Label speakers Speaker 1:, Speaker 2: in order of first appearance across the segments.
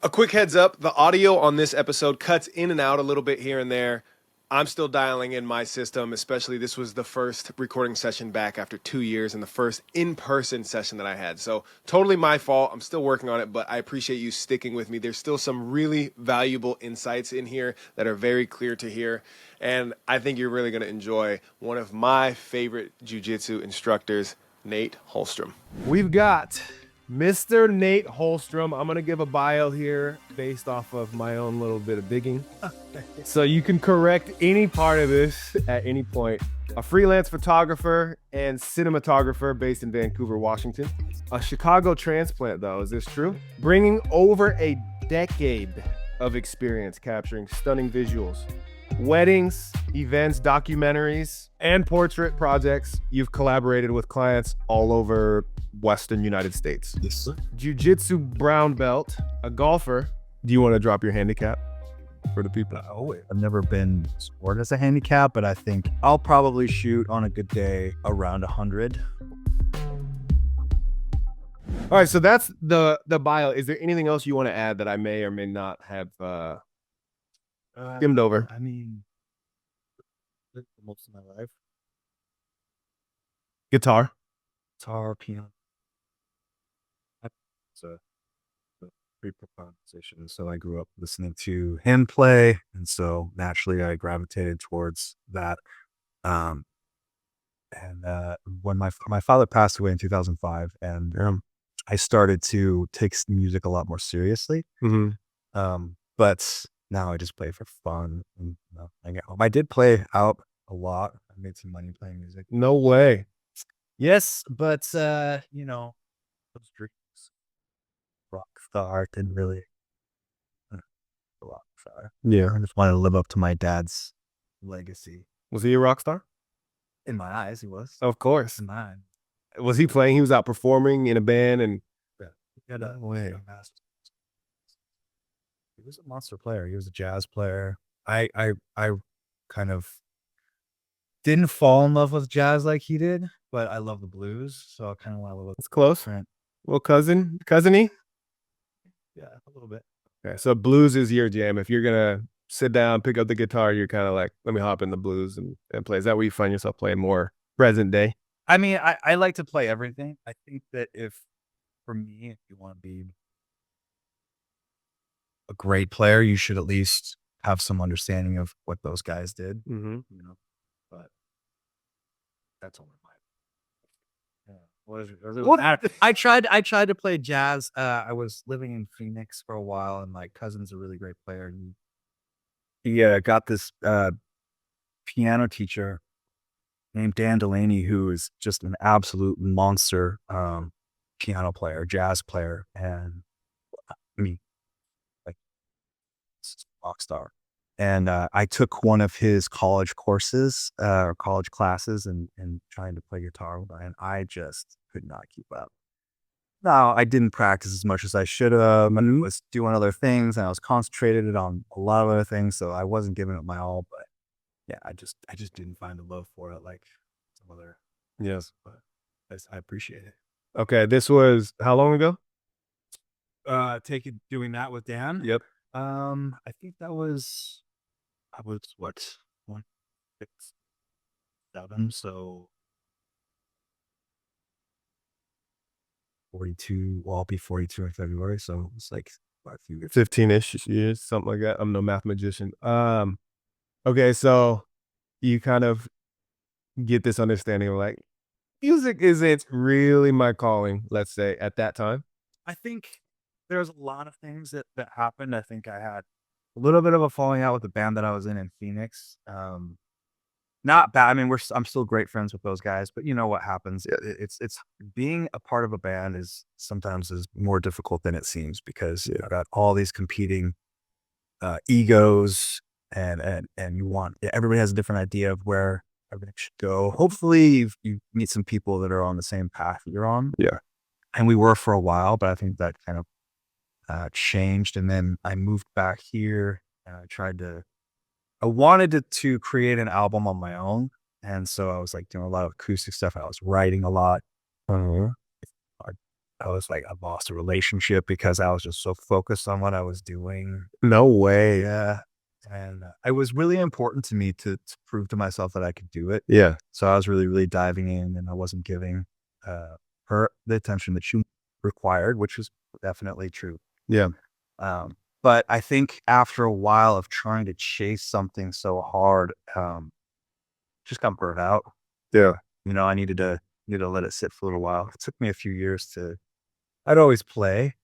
Speaker 1: A quick heads up, the audio on this episode cuts in and out a little bit here and there. I'm still dialing in my system, especially this was the first recording session back after 2 years and the first in-person session that I had. So totally my fault. I'm still working on it, but I appreciate you sticking with me. There's still some really valuable insights in here that are very clear to hear. And I think you're really going to enjoy one of my favorite jiu-jitsu instructors, Nate Holstrom. We've got Mr. Nate Holstrom. I'm going to give a bio here based off of my own little bit of digging. So you can correct any part of this at any point. A freelance photographer and cinematographer based in Vancouver, Washington. A Chicago transplant, though. Is this true? Bringing over a decade of experience capturing stunning visuals. Weddings, events, documentaries, and portrait projects. You've collaborated with clients all over Western United States.
Speaker 2: Yes, sir.
Speaker 1: Jiu-jitsu brown belt, a golfer. Do you want to drop your handicap for the people?
Speaker 2: Oh, I've never been scored as a handicap, but I think I'll probably shoot on a good day around 100.
Speaker 1: All right, so that's the bio. Is there anything else you want to add that I may or may not have skimmed over?
Speaker 2: I mean, most of my life,
Speaker 1: Guitar.
Speaker 2: guitar, piano. It's a pretty profound position. So I grew up listening to him play, and so naturally I gravitated towards that. And when my father passed away in 2005, and I started to take music a lot more seriously. But now I just play for fun. And, I get home. I did play out a lot. I made some money playing music.
Speaker 1: No way.
Speaker 2: Yes, but those dreams, rock star didn't really rock star.
Speaker 1: Yeah.
Speaker 2: I just wanted to live up to my dad's legacy.
Speaker 1: Was he a rock star?
Speaker 2: In my eyes, he was.
Speaker 1: Of course.
Speaker 2: In mine.
Speaker 1: Was he playing? He was out performing in a band and
Speaker 2: He had
Speaker 1: no way.
Speaker 2: He was a monster player. He was a jazz player. I kind of didn't fall in love with jazz like he did, but I love the blues, so I kind of want to live
Speaker 1: it's close.
Speaker 2: with
Speaker 1: Well, cousiny?
Speaker 2: Yeah, a little bit.
Speaker 1: Okay, so blues is your jam. If you're gonna sit down, pick up the guitar, you're kind of like, let me hop in the blues and play. Is that where you find yourself playing more present day?
Speaker 2: I mean, I like to play everything. I think that for me, if you want to be a great player, you should at least have some understanding of what those guys did. But that's only my. Yeah. I tried to play jazz. I was living in Phoenix for a while, and my cousin's a really great player. And he got this piano teacher named Dan Delaney, who is just an absolute monster piano player, jazz player, and I mean, like, rock star. And I took one of his college courses or college classes and trying to play guitar, and I just could not keep up. Now, I didn't practice as much as I should have. I was doing other things, and I was concentrated on a lot of other things, so I wasn't giving it my all. But yeah, I just didn't find the love for it like some other.
Speaker 1: Yes.
Speaker 2: But I appreciate it.
Speaker 1: Okay, this was how long ago?
Speaker 2: Doing that with Dan.
Speaker 1: Yep.
Speaker 2: I think I was what 167, so 42. Well, I'll be 42 in February, so it's like a few years.
Speaker 1: 15-ish years, something like that. I'm no math magician. Okay, so you kind of get this understanding of like, music isn't really my calling, let's say, at that time.
Speaker 2: I think there's a lot of things that happened. I think I had a little bit of a falling out with the band that I was in Phoenix. Not bad. I mean, I'm still great friends with those guys, but you know what happens? It's being a part of a band is sometimes more difficult than it seems, because you got all these competing egos, and everybody has a different idea of where everything should go. Hopefully you meet some people that are on the same path you're on.
Speaker 1: Yeah.
Speaker 2: And we were for a while, but I think that kind of changed. And then I moved back here, and I wanted to create an album on my own. And so I was like doing a lot of acoustic stuff. I was writing a lot. I was like, I lost a relationship because I was just so focused on what I was doing.
Speaker 1: No way.
Speaker 2: Yeah. And it was really important to me to prove to myself that I could do it.
Speaker 1: Yeah.
Speaker 2: So I was really, really diving in, and I wasn't giving her the attention that she required, which was definitely true.
Speaker 1: Yeah.
Speaker 2: But I think after a while of trying to chase something so hard, just got burnt out.
Speaker 1: Yeah.
Speaker 2: I needed to let it sit for a little while. It took me a few years I'd always play,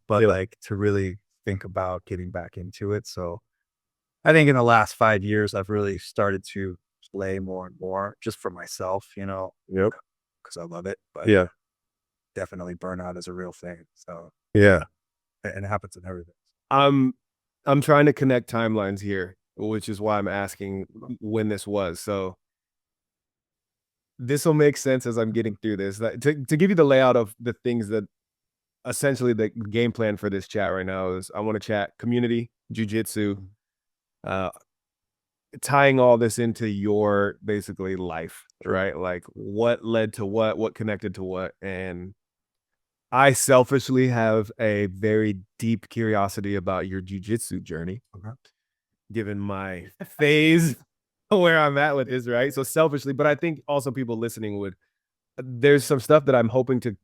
Speaker 2: but
Speaker 1: Yeah.
Speaker 2: like to really think about getting back into it. So I think in the last 5 years, I've really started to play more and more just for myself,
Speaker 1: Yep.
Speaker 2: because I love it. But
Speaker 1: Yeah.
Speaker 2: definitely burnout is a real thing. So,
Speaker 1: Yeah.
Speaker 2: and it happens in everything.
Speaker 1: I'm I'm trying to connect timelines here, which is why I'm asking when this was. So this will make sense as I'm getting through this. To give you the layout of the things that essentially the game plan for this chat right now is I want to chat community, jujitsu, uh, tying all this into your basically life, right? Like what led to what connected to what. And I selfishly have a very deep curiosity about your jujitsu journey,
Speaker 2: Okay.
Speaker 1: given my phase where I'm at with this, right? So selfishly, but I think also people listening would, there's some stuff that I'm hoping to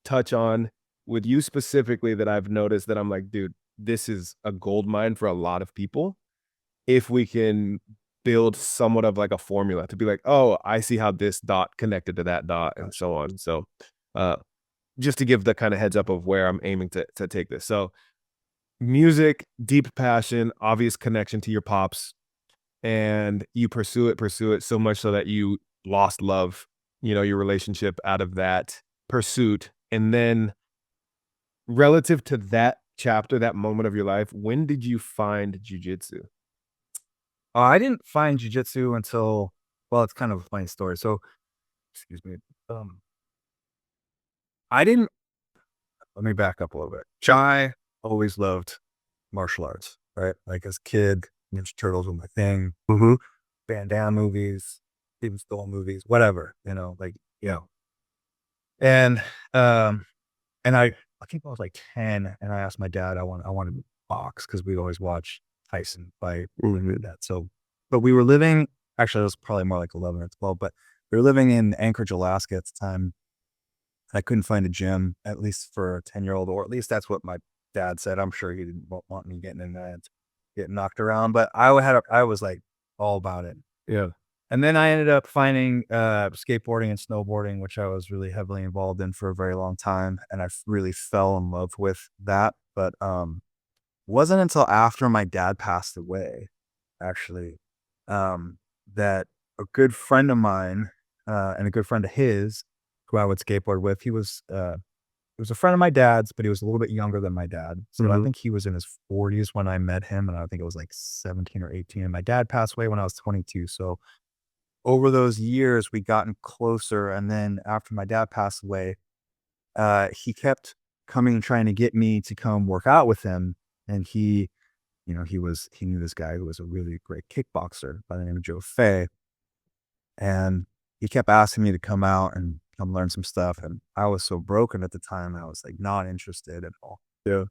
Speaker 1: touch on with you specifically that I've noticed that I'm like, dude, this is a gold mine for a lot of people. If we can build somewhat of like a formula to be like, oh, I see how this dot connected to that dot and so on. So, uh, just to give the kind of heads up of where I'm aiming to take this. So, music, deep passion, obvious connection to your pops, and you pursue it so much so that you lost love, your relationship out of that pursuit. And then relative to that chapter, that moment of your life, when did you find jujitsu?
Speaker 2: I didn't find jujitsu until, well, it's kind of a funny story. So, excuse me. Um, I didn't, let me back up a little bit. I always loved martial arts, right? Like as a kid, Ninja Turtles were my thing.
Speaker 1: Mm-hmm.
Speaker 2: Van Damme movies, Steven Seagal movies, whatever, like, and, um, and I think I was like 10, and I asked my dad, I wanted to box because we always watch Tyson fight, that. So, but we were living, actually, it was probably more like 11 or 12, but we were living in Anchorage, Alaska at the time. I couldn't find a gym, at least for a 10-year-old, or at least that's what my dad said. I'm sure he didn't want me getting in that, getting knocked around, but I was like all about it.
Speaker 1: Yeah.
Speaker 2: And then I ended up finding skateboarding and snowboarding, which I was really heavily involved in for a very long time, and I really fell in love with that. But wasn't until after my dad passed away, actually, that a good friend of mine and a good friend of his, who I would skateboard with, he was a friend of my dad's, but he was a little bit younger than my dad. So I
Speaker 1: Mhm.
Speaker 2: think he was in his 40s when I met him, and I think it was like 17 or 18. And my dad passed away when I was 22. So over those years, we gotten closer, and then after my dad passed away, he kept coming and trying to get me to come work out with him, and he knew this guy who was a really great kickboxer by the name of Joe Fay, and he kept asking me to come out and come learn some stuff, and I was so broken at the time, I was, like, not interested at all.
Speaker 1: Yeah.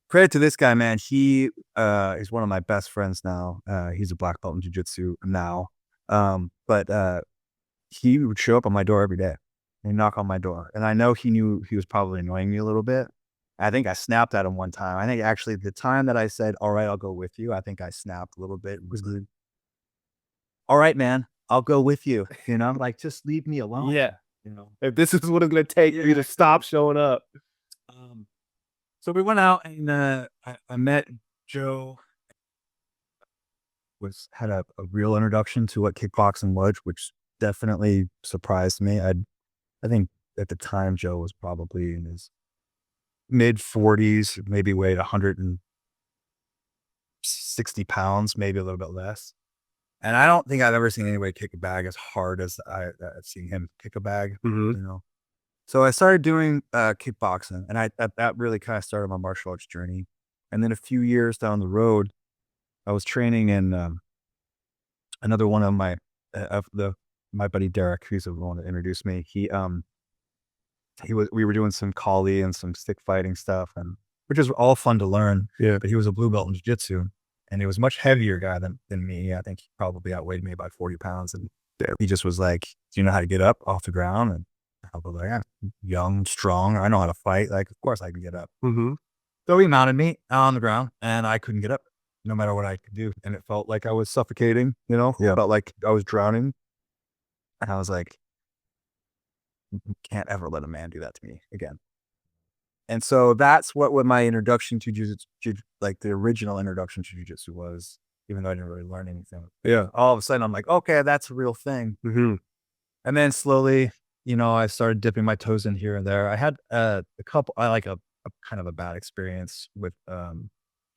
Speaker 2: Credit to this guy, man, he is one of my best friends now, he's a black belt in jiu-jitsu now, but he would show up on my door every day. He'd knock on my door, and I know he knew he was probably annoying me a little bit. I think I snapped at him one time. I think actually the time that I said, "All right, I'll go with you," I think I snapped a little bit. It was good. "All right, man, I'll go with you." Like, just leave me alone.
Speaker 1: Yeah.
Speaker 2: You know.
Speaker 1: If this is what it's gonna take for you to stop showing up.
Speaker 2: Um, so we went out, and I met Joe. Had a real introduction to what kickboxing was, which definitely surprised me. I think at the time Joe was probably in his mid-40s, maybe weighed 160 pounds, maybe a little bit less. And I don't think I've ever seen anybody kick a bag as hard as I've seen him kick a bag,
Speaker 1: Mhm.
Speaker 2: you know? So I started doing kickboxing, and that really kind of started my martial arts journey. And then a few years down the road, I was training in another one of my buddy Derek, who's the one that introduced me. we were doing some Kali and some stick fighting stuff, and which is all fun to learn.
Speaker 1: Yeah.
Speaker 2: But he was a blue belt in jiu-jitsu, and he was a much heavier guy than me. I think he probably outweighed me by 40 pounds. And he just was like, "Do you know how to get up off the ground?" And I was like, "Yeah, young, strong. I know how to fight. Like, of course I can get up."
Speaker 1: Mm-hmm.
Speaker 2: So he mounted me on the ground, and I couldn't get up, no matter what I could do. And it felt like I was suffocating. It felt like I was drowning. And I was like, "Can't ever let a man do that to me again." And so that's what my introduction to jiu-jitsu, like the original introduction to jiu-jitsu was, even though I didn't really learn anything.
Speaker 1: Yeah.
Speaker 2: All of a sudden I'm like, okay, that's a real thing.
Speaker 1: Mm-hmm.
Speaker 2: And then slowly, I started dipping my toes in here and there. I had a kind of a bad experience with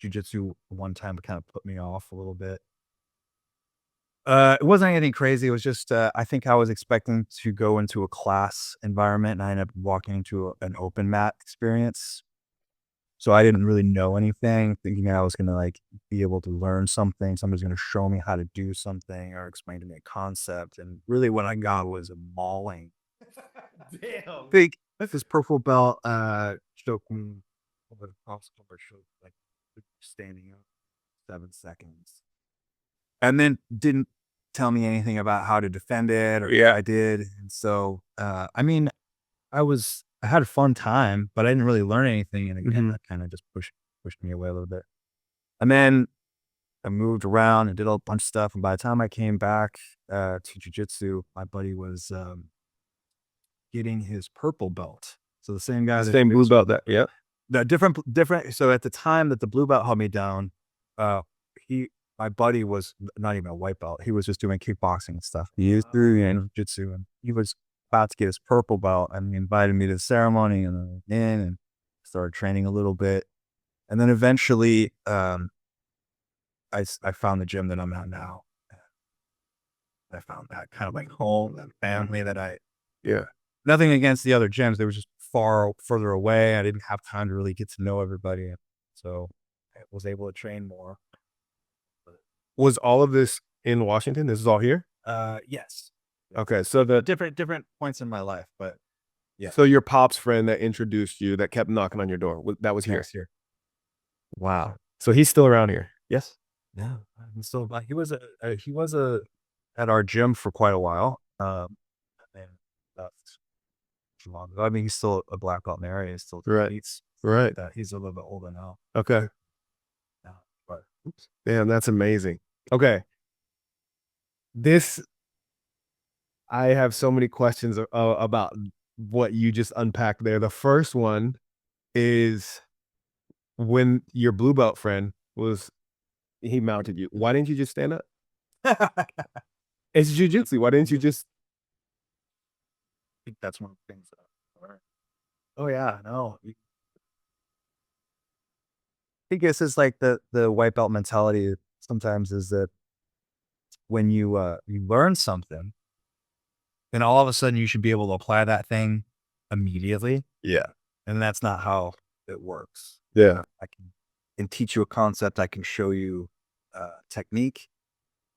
Speaker 2: jiu-jitsu one time. It kind of put me off a little bit. It wasn't anything crazy. It was just, I think I was expecting to go into a class environment, and I ended up walking into an open mat experience. So I didn't really know anything, thinking I was going to like be able to learn something. Somebody's going to show me how to do something or explain to me a concept. And really what I got was a mauling.
Speaker 1: Damn.
Speaker 2: Big, this purple belt, choked me over the obstacle, like standing up 7 seconds. And then didn't tell me anything about how to defend it or
Speaker 1: Yeah.
Speaker 2: I did. And so, I mean, I had a fun time, but I didn't really learn anything. And again, that kind of just pushed me away a little bit. And then I moved around and did a bunch of stuff. And by the time I came back to jiu-jitsu, my buddy was getting his purple belt. So the same guy,
Speaker 1: Same blue belt.
Speaker 2: the different. So at the time that the blue belt held me down, my buddy was not even a white belt. He was just doing kickboxing and stuff. He was doing jiu-jitsu, and he was about to get his purple belt, and he invited me to the ceremony, and I went in and started training a little bit. And then eventually, I found the gym that I'm at now. I found that kind of like home, that family that nothing against the other gyms. They were just further away. I didn't have time to really get to know everybody. So I was able to train more.
Speaker 1: Was all of this in Washington? This is all here?
Speaker 2: Yes.
Speaker 1: Okay. So
Speaker 2: Different points in my life, but yeah.
Speaker 1: So your pop's friend that introduced you, that kept knocking on your door, that was here?
Speaker 2: Yes, here.
Speaker 1: Wow. So he's still around here? Yes?
Speaker 2: Yeah. So he was at our gym for quite a while. And left long ago. I mean, he's still a black belt in the area. He still competes.
Speaker 1: Right.
Speaker 2: He's a little bit older now.
Speaker 1: Okay.
Speaker 2: Yeah, but
Speaker 1: Damn, that's amazing. Okay. I have so many questions about what you just unpacked there. The first one is, when your blue belt friend he mounted you, why didn't you just stand up? It's jiu-jitsu. Why didn't you just?
Speaker 2: I think that's one of the things. Oh yeah, no. I think this is like the white belt mentality sometimes, is that when you learn something, then all of a sudden you should be able to apply that thing immediately.
Speaker 1: Yeah.
Speaker 2: And that's not how it works.
Speaker 1: Yeah.
Speaker 2: I can teach you a concept. I can show you technique,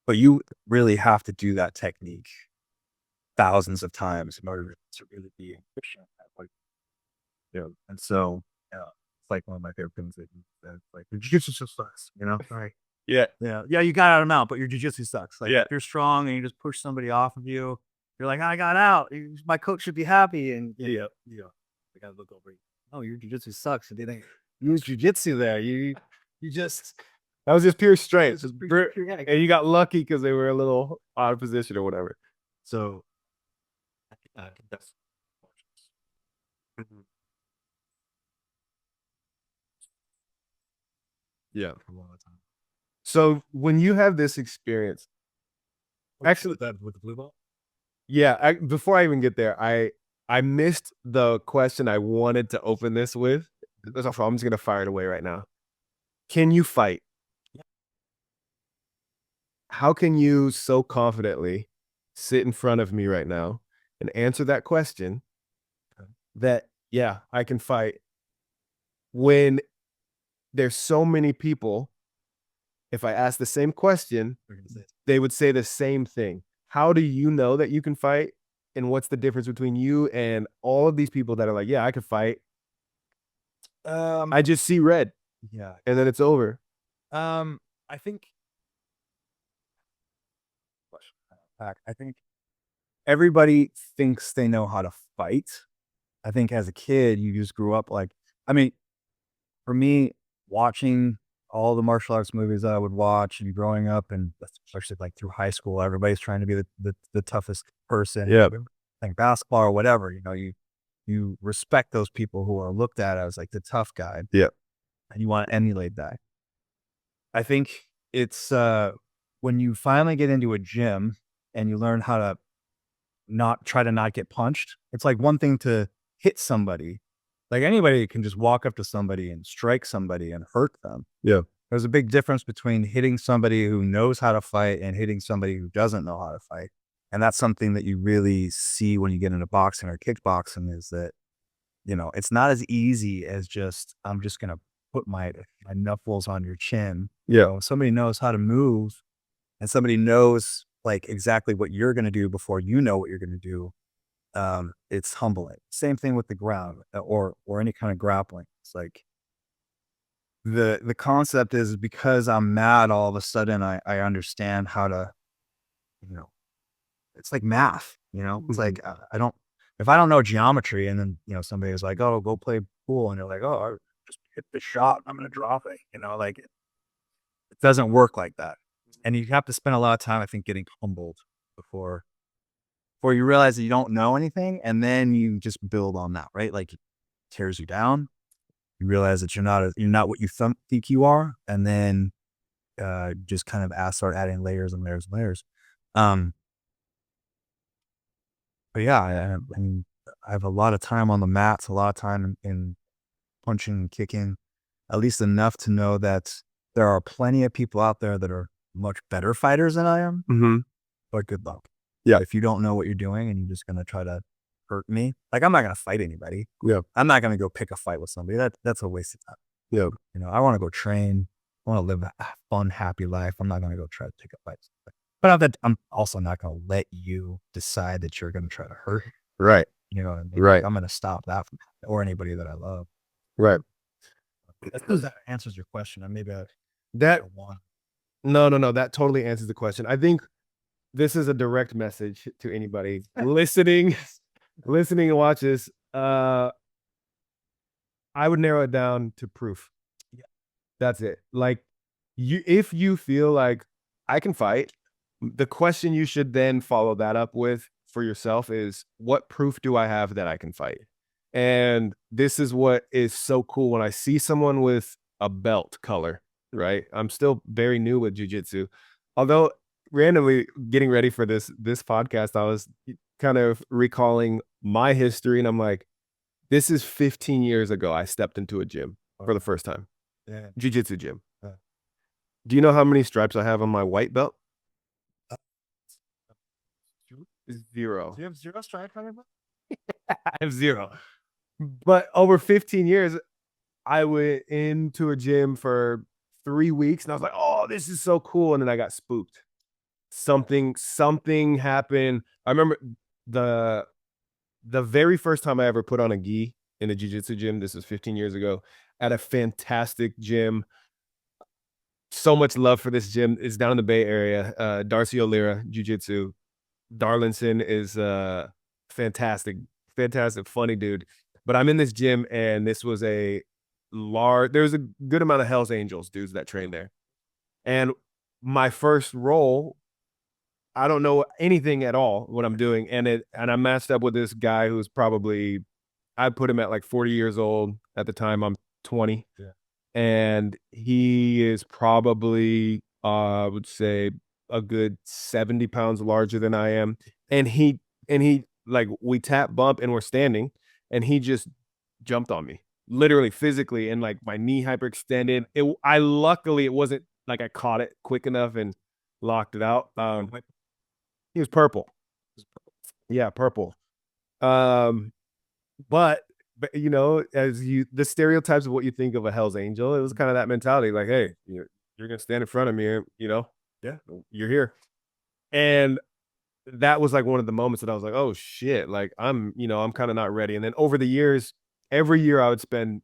Speaker 2: but you really have to do that technique thousands of times in order to really be efficient. And so it's like one of my favorite things that like, your jiu-jitsu just sucks, Right.
Speaker 1: Yeah.
Speaker 2: Yeah, you got out of mount, but your jiu-jitsu sucks. Like,
Speaker 1: Yeah.
Speaker 2: if you're strong and you just push somebody off of you, you're like, I got out. My coach should be happy. And I gotta look over you. Oh, your jiu-jitsu sucks. And they didn't use jiu-jitsu there. You just,
Speaker 1: That was just pure strength.
Speaker 2: pure,
Speaker 1: And you got lucky because they were a little out of position or whatever.
Speaker 2: so I think that's
Speaker 1: Yeah.
Speaker 2: a lot of time.
Speaker 1: So when you have this experience, actually,
Speaker 2: that with the blue belt.
Speaker 1: yeah, before I even get there, I missed the question I wanted to open this with. I'm just going to fire it away right now. Can you fight?
Speaker 2: Yeah.
Speaker 1: How can you so confidently sit in front of me right now and answer that question that, yeah, I can fight, when there's so many people, if I ask the same question, they would say the same thing? How do you know that you can fight And what's the difference between you and all of these people that are like, yeah, I could fight. I just see red.
Speaker 2: Yeah.
Speaker 1: And then it's over.
Speaker 2: I think everybody thinks they know how to fight. I think as a kid, you just grew up like, I mean, for me, watching all the martial arts movies that I would watch and growing up, and especially like through high school, everybody's trying to be the toughest person.
Speaker 1: Yeah.
Speaker 2: Like basketball or whatever, you respect those people who are looked at as like the tough guy.
Speaker 1: Yeah.
Speaker 2: And you want to emulate that. I think it's when you finally get into a gym and you learn how to not get punched. It's like one thing to hit somebody. Like anybody can just walk up to somebody and strike somebody and hurt them.
Speaker 1: Yeah.
Speaker 2: There's a big difference between hitting somebody who knows how to fight and hitting somebody who doesn't know how to fight. And that's something that you really see when you get into boxing or kickboxing is that, it's not as easy as I'm just going to put my knuckles on your chin.
Speaker 1: Yeah.
Speaker 2: If somebody knows how to move and somebody knows like exactly what you're going to do before you know what you're going to do, it's humbling. Same thing with the ground or any kind of grappling. It's like the concept is because I'm mad, all of a sudden I understand how to, it's like math, it's like, if I don't know geometry and then, somebody is like, oh, go play pool. And they're like, oh, I just hit the shot. I'm going to drop it. Like it doesn't work like that. And you have to spend a lot of time, I think, getting humbled before you realize that you don't know anything. And then you just build on that, right? Like it tears you down. You realize that you're not what you think you are. And then just kind of start adding layers and layers and layers. But yeah, I mean, I have a lot of time on the mats, a lot of time in punching and kicking, at least enough to know that there are plenty of people out there that are much better fighters than I am.
Speaker 1: Mm-hmm.
Speaker 2: But good luck.
Speaker 1: Yeah.
Speaker 2: If you don't know what you're doing and you're just going to try to hurt me, like I'm not going to fight anybody.
Speaker 1: Yeah.
Speaker 2: I'm not going to go pick a fight with somebody. That's a waste of time.
Speaker 1: Yeah.
Speaker 2: I want to go train. I want to live a fun, happy life. I'm not going to go try to pick a fight. But I'm also not going to let you decide that you're going to try to hurt me.
Speaker 1: Right.
Speaker 2: You know what I mean?
Speaker 1: Right.
Speaker 2: I'm going to stop that from happening, or anybody that I love.
Speaker 1: Right.
Speaker 2: That answers your question.
Speaker 1: No. That totally answers the question. I think this is a direct message to anybody listening and watch this. I would narrow it down to proof.
Speaker 2: Yeah.
Speaker 1: That's it. Like if you feel like I can fight, the question you should then follow that up with for yourself is, what proof do I have that I can fight? And this is what is so cool when I see someone with a belt color, right? I'm still very new with jiu-jitsu. Although randomly getting ready for this podcast, I was kind of recalling my history and I'm like, this is 15 years ago I stepped into a gym for the first time.
Speaker 2: Yeah.
Speaker 1: Jiu-jitsu gym. Do you know how many stripes I have on my white belt? 0.
Speaker 2: Do you have 0 stripes on your belt?
Speaker 1: I have 0. But over 15 years, I went into a gym for 3 weeks and I was like, oh, this is so cool. And then I got spooked. Something happened. I remember the very first time I ever put on a gi in a jiu-jitsu gym. This was 15 years ago at a fantastic gym. So much love for this gym. It's down in the Bay Area. Darcy O'Leary Jiu-Jitsu. Darlinson is fantastic, funny dude. But I'm in this gym and this was there's a good amount of Hell's Angels dudes that train there. And my first role, I don't know anything at all what I'm doing. And I matched up with this guy who's probably, I'd put him at like 40 years old at the time. I'm 20.
Speaker 2: Yeah. And
Speaker 1: he is probably, I would say, a good 70 pounds larger than I am. And he like, we tap bump and we're standing and he just jumped on me, literally physically. And like my knee hyperextended. Luckily it wasn't like I caught it quick enough and locked it out. He was purple. Yeah, purple. But the stereotypes of what you think of a Hell's Angel, it was kind of that mentality, like, hey, you're gonna stand in front of me, yeah, you're here. And that was like one of the moments that I was like, oh shit, like I'm kind of not ready. And then over the years, every year I would spend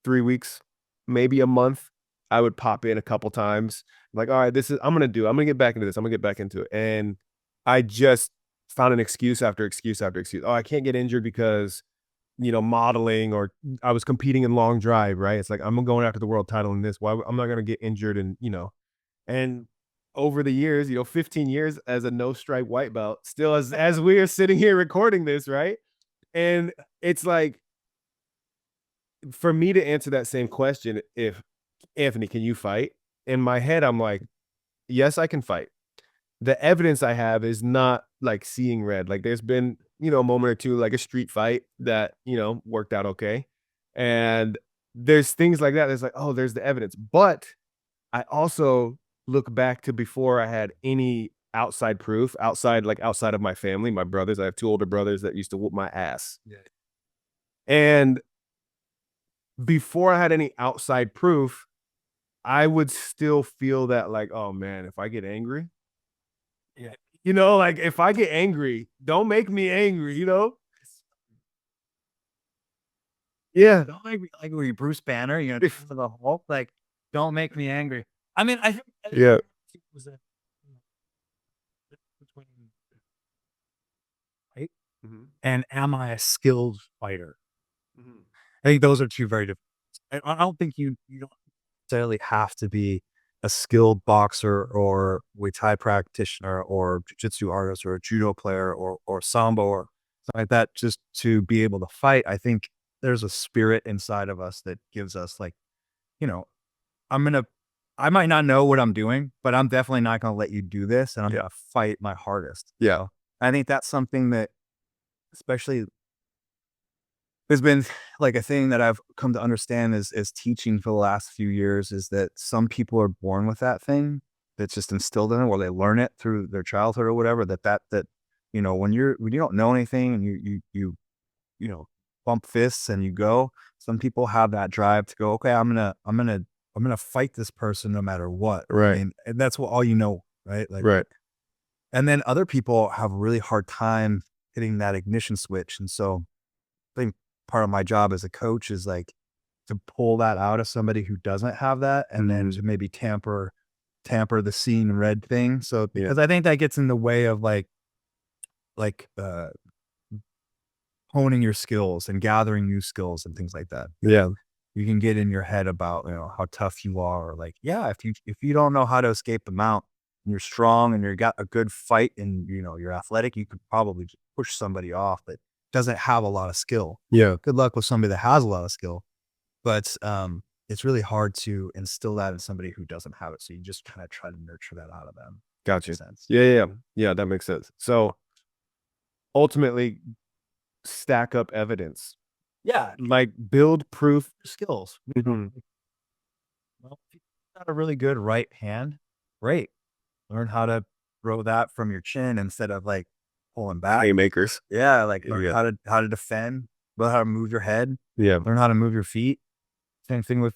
Speaker 1: 3 weeks, maybe a month. I would pop in a couple times. Like, all right, I'm gonna get back into this. I'm gonna get back into it. And I just found an excuse after excuse after excuse. Oh, I can't get injured because, modeling, or I was competing in long drive, right? It's like, I'm going after the world title in this. Why I'm not gonna get injured, and over the years, 15 years as a no stripe white belt, still as we are sitting here recording this, right? And it's like, for me to answer that same question, if Anthony, can you fight? In my head, I'm like, yes, I can fight. The evidence I have is not like seeing red. Like, there's been, a moment or two, like a street fight that, worked out okay. And there's things like that. It's like, oh, there's the evidence. But I also look back to before I had any outside proof, outside of my family, my brothers. I have 2 older brothers that used to whoop my ass.
Speaker 2: Yeah.
Speaker 1: And before I had any outside proof, I would still feel that, like, oh man, if I get angry,
Speaker 2: Yeah.
Speaker 1: like, if I get angry, don't make me angry, Yeah.
Speaker 2: Don't make me like were you Bruce Banner, for the Hulk, like, don't make me angry. I mean, I think
Speaker 1: Yeah.
Speaker 2: it was a between right
Speaker 1: Mhm.
Speaker 2: and am I a skilled fighter?
Speaker 1: Mhm.
Speaker 2: I think those are 2 very different. I don't think you don't necessarily have to be a skilled boxer or Muay Thai practitioner or jiu-jitsu artist or a judo player or sambo or something like that just to be able to fight. I think there's a spirit inside of us that gives us like, you know, I'm gonna I might not know what I'm doing, but I'm definitely not gonna let you do this, and I'm
Speaker 1: Yeah.
Speaker 2: gonna fight my hardest.
Speaker 1: Yeah.
Speaker 2: I think that's something that especially there's been like a thing that I've come to understand is teaching for the last few years is that some people are born with that thing that's just instilled in them, or they learn it through their childhood or whatever. That when you don't know anything and you bump fists and you go. Some people have that drive to go. Okay, I'm gonna fight this person no matter what. I
Speaker 1: Right.
Speaker 2: mean, and that's what all right? Like,
Speaker 1: Right.
Speaker 2: and then other people have a really hard time hitting that ignition switch, and so I think part of my job as a coach is like to pull that out of somebody who doesn't have that and then to maybe tamper the seeing red thing. So
Speaker 1: Yeah.
Speaker 2: because I think that gets in the way of like honing your skills and gathering new skills and things like that.
Speaker 1: Yeah.
Speaker 2: You can get in your head about, how tough you are or like, yeah, if you don't know how to escape the mount and you're strong and you got a good fight and you're athletic, you could probably just push somebody off that doesn't have a lot of skill.
Speaker 1: Yeah.
Speaker 2: Good luck with somebody that has a lot of skill. But it's really hard to instill that in somebody who doesn't have it. So you just kind of try to nurture that out of them.
Speaker 1: Gotcha.
Speaker 2: Makes sense.
Speaker 1: Yeah, yeah, yeah. Yeah, that makes sense. So ultimately, stack up evidence,
Speaker 2: Yeah.
Speaker 1: like build proof.
Speaker 2: Skills.
Speaker 1: Mhm.
Speaker 2: Well, if you got a really good right hand, great. Learn how to throw that from your chin instead of like pulling back.
Speaker 1: Haymakers.
Speaker 2: Yeah, like learn
Speaker 1: Yeah.
Speaker 2: how to defend, learn how to move your head,
Speaker 1: Yeah.
Speaker 2: learn how to move your feet. Same thing with,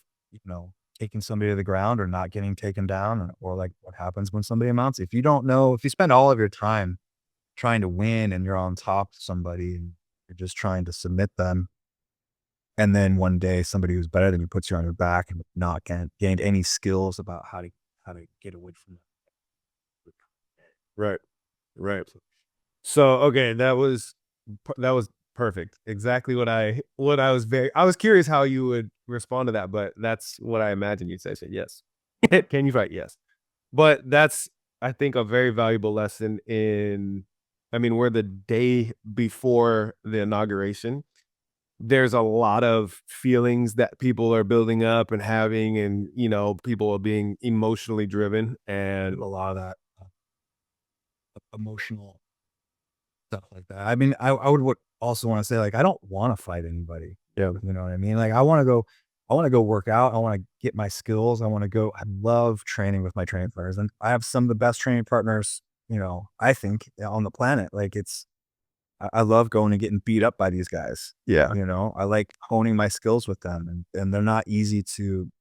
Speaker 2: taking somebody to the ground or not getting taken down or like what happens when somebody mounts. If you don't know, if you spend all of your time trying to win and you're on top of somebody and you're just trying to submit them, and then one day somebody who's better than you puts you on your back and not gained any skills about how to get away from that.
Speaker 1: Right. Right. So, okay, that was perfect. Exactly I was curious how you would respond to that, but that's what I imagined you'd say. So, yes. Can you fight? Yes. But that's, I think, a very valuable lesson we're the day before the inauguration. There's a lot of feelings that people are building up and having, and, people are being emotionally driven, and
Speaker 2: A lot of that emotional stuff like that. I mean, I would also want to say like I don't want to fight anybody.
Speaker 1: yeah.
Speaker 2: You know what I mean? Like I want to go work out. I want to get my skills. I love training with my training partners. And I have some of the best training partners, I think on the planet. Like I love going and getting beat up by these guys.
Speaker 1: Yeah.
Speaker 2: I like honing my skills with them and they're not easy to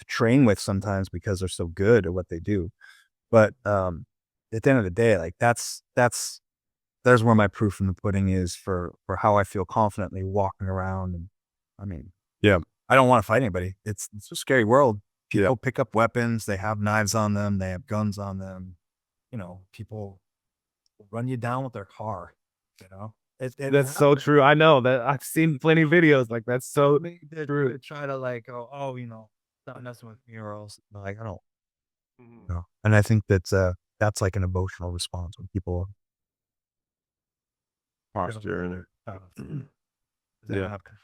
Speaker 2: train with sometimes because they're so good at what they do. But at the end of the day, like there's where my proof in the pudding is for how I feel confidently walking around. And I mean,
Speaker 1: Yeah.
Speaker 2: I don't want to fight anybody. It's a scary world. People pick up weapons. They have knives on them. They have guns on them. You know, people run you down with their car. You know,
Speaker 1: That's so true. I know that I've seen plenty of videos like that's so true.
Speaker 2: They try to like, oh, you know, not messing with me or else. Like, I don't know. And I think that's like an emotional response when people
Speaker 1: Posture in it.
Speaker 2: yeah. Have control.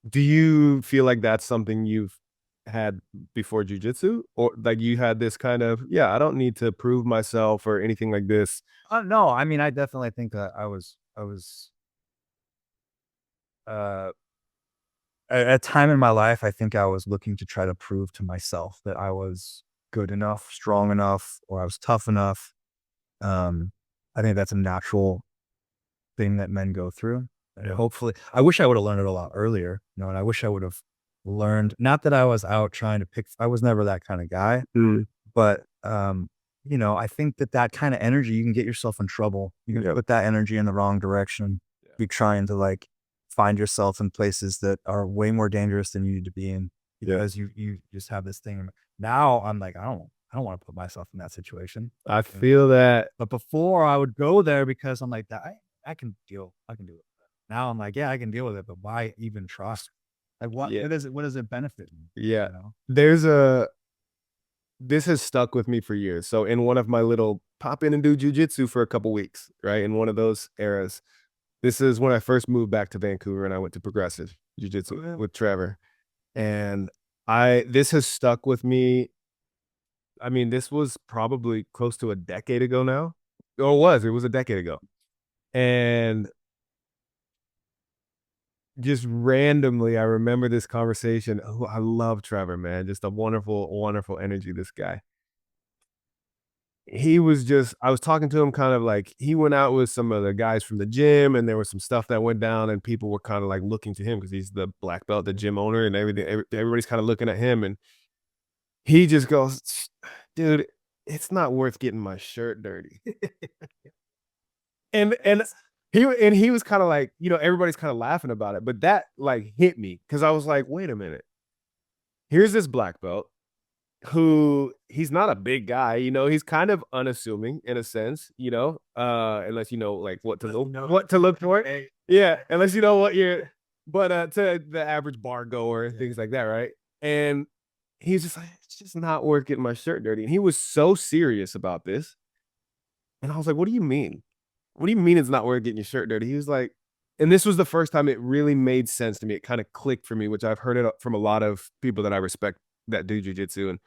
Speaker 1: Do you feel like that's something you've had before jujitsu, or like you had this kind of, yeah, I don't need to prove myself or anything like this?
Speaker 2: No, I mean, I definitely think that I was uh at a time in my life, I think I was looking to try to prove to myself that I was good enough, strong enough, or I was tough enough. I think that's a natural thing that men go through. And hopefully, I wish I would have learned it a lot earlier, you know, and I wish I would have learned, not that I was out trying to I was never that kind of guy, but, you know, I think that kind of energy, you can get yourself in trouble. You can put that energy in the wrong direction. Be trying to like find yourself in places that are way more dangerous than you need to be in because you just have this thing. Now I'm like, I don't want to put myself in that situation.
Speaker 1: I feel that.
Speaker 2: But before I would go there because I'm like, I can do it. Now I'm like, yeah, I can deal with it, but why even trust? Like what does it benefit me?
Speaker 1: Yeah.
Speaker 2: You know?
Speaker 1: This has stuck with me for years. So in one of my little pop in and do jujitsu for a couple weeks, right? In one of those eras, this is when I first moved back to Vancouver and I went to progressive jujitsu with Trevor. And this has stuck with me. I mean, this was probably close to a decade ago now. It was a decade ago. And just randomly, I remember this conversation. Oh, I love Trevor, man. Just a wonderful, wonderful energy, this guy. I was talking to him kind of like he went out with some of the guys from the gym and there was some stuff that went down and people were kind of like looking to him because he's the black belt, the gym owner and everything. Everybody's kind of looking at him and he just goes, dude, it's not worth getting my shirt dirty. and he was kind of like, you know, everybody's kind of laughing about it, but that like hit me because I was like, wait a minute. Here's this black belt who he's not a big guy, you know, he's kind of unassuming in a sense, you know, unless you know like what to look for. Yeah, unless you know what you're to the average bar goer and things like that, right? And he's just like, it's just not worth getting my shirt dirty. And he was so serious about this. And I was like, what do you mean? What do you mean it's not worth getting your shirt dirty? He was like, and this was the first time it really made sense to me. It kind of clicked for me, which I've heard it from a lot of people that I respect that do jujitsu and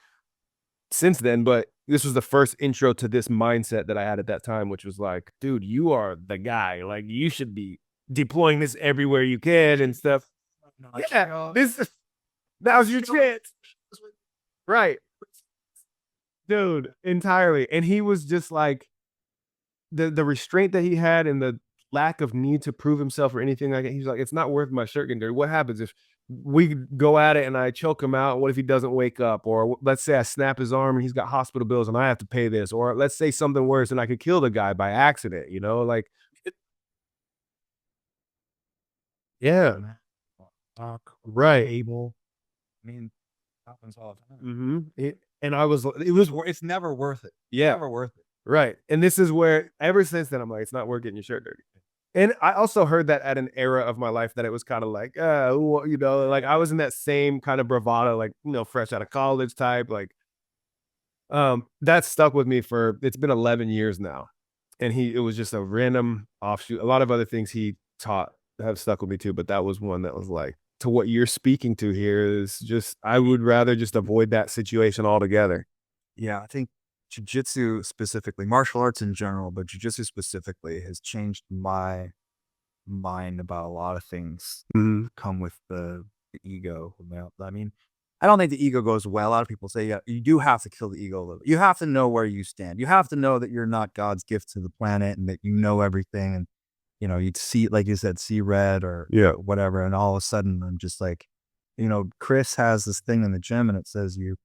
Speaker 1: since then, but this was the first intro to this mindset that I had at that time, which was like, dude, you are the guy. Like you should be deploying this everywhere you can and stuff. Yeah, now's your chance. Right. Dude, entirely. And he was just like the restraint that he had and the lack of need to prove himself or anything like that. He's like, it's not worth my shirt getting dirty. What happens if we go at it and I choke him out? What if he doesn't wake up? Or let's say I snap his arm and he's got hospital bills and I have to pay this. Or let's say something worse and I could kill the guy by accident, you know, like, yeah, right.
Speaker 2: Able. I mean, happens all the time. It's never worth it.
Speaker 1: Yeah.
Speaker 2: Never worth it.
Speaker 1: Right. And this is where ever since then, I'm like, it's not worth getting your shirt dirty. And I also heard that at an era of my life that it was kind of like, you know, like I was in that same kind of bravado, like, you know, fresh out of college type, like, that stuck with me it's been 11 years now. And it was just a random offshoot. A lot of other things he taught have stuck with me too, but that was one that was like, to what you're speaking to here is just, I would rather just avoid that situation altogether.
Speaker 2: Yeah, I think jiu-jitsu specifically, martial arts in general, but jiu-jitsu specifically has changed my mind about a lot of things come with the ego. I mean, I don't think the ego goes well. A lot of people say, yeah, you do have to kill the ego a little bit. You have to know where you stand. You have to know that you're not God's gift to the planet and that you know everything. And, you know, you'd see, like you said, see red or whatever. And all of a sudden I'm just like, you know, Chris has this thing in the gym and it says you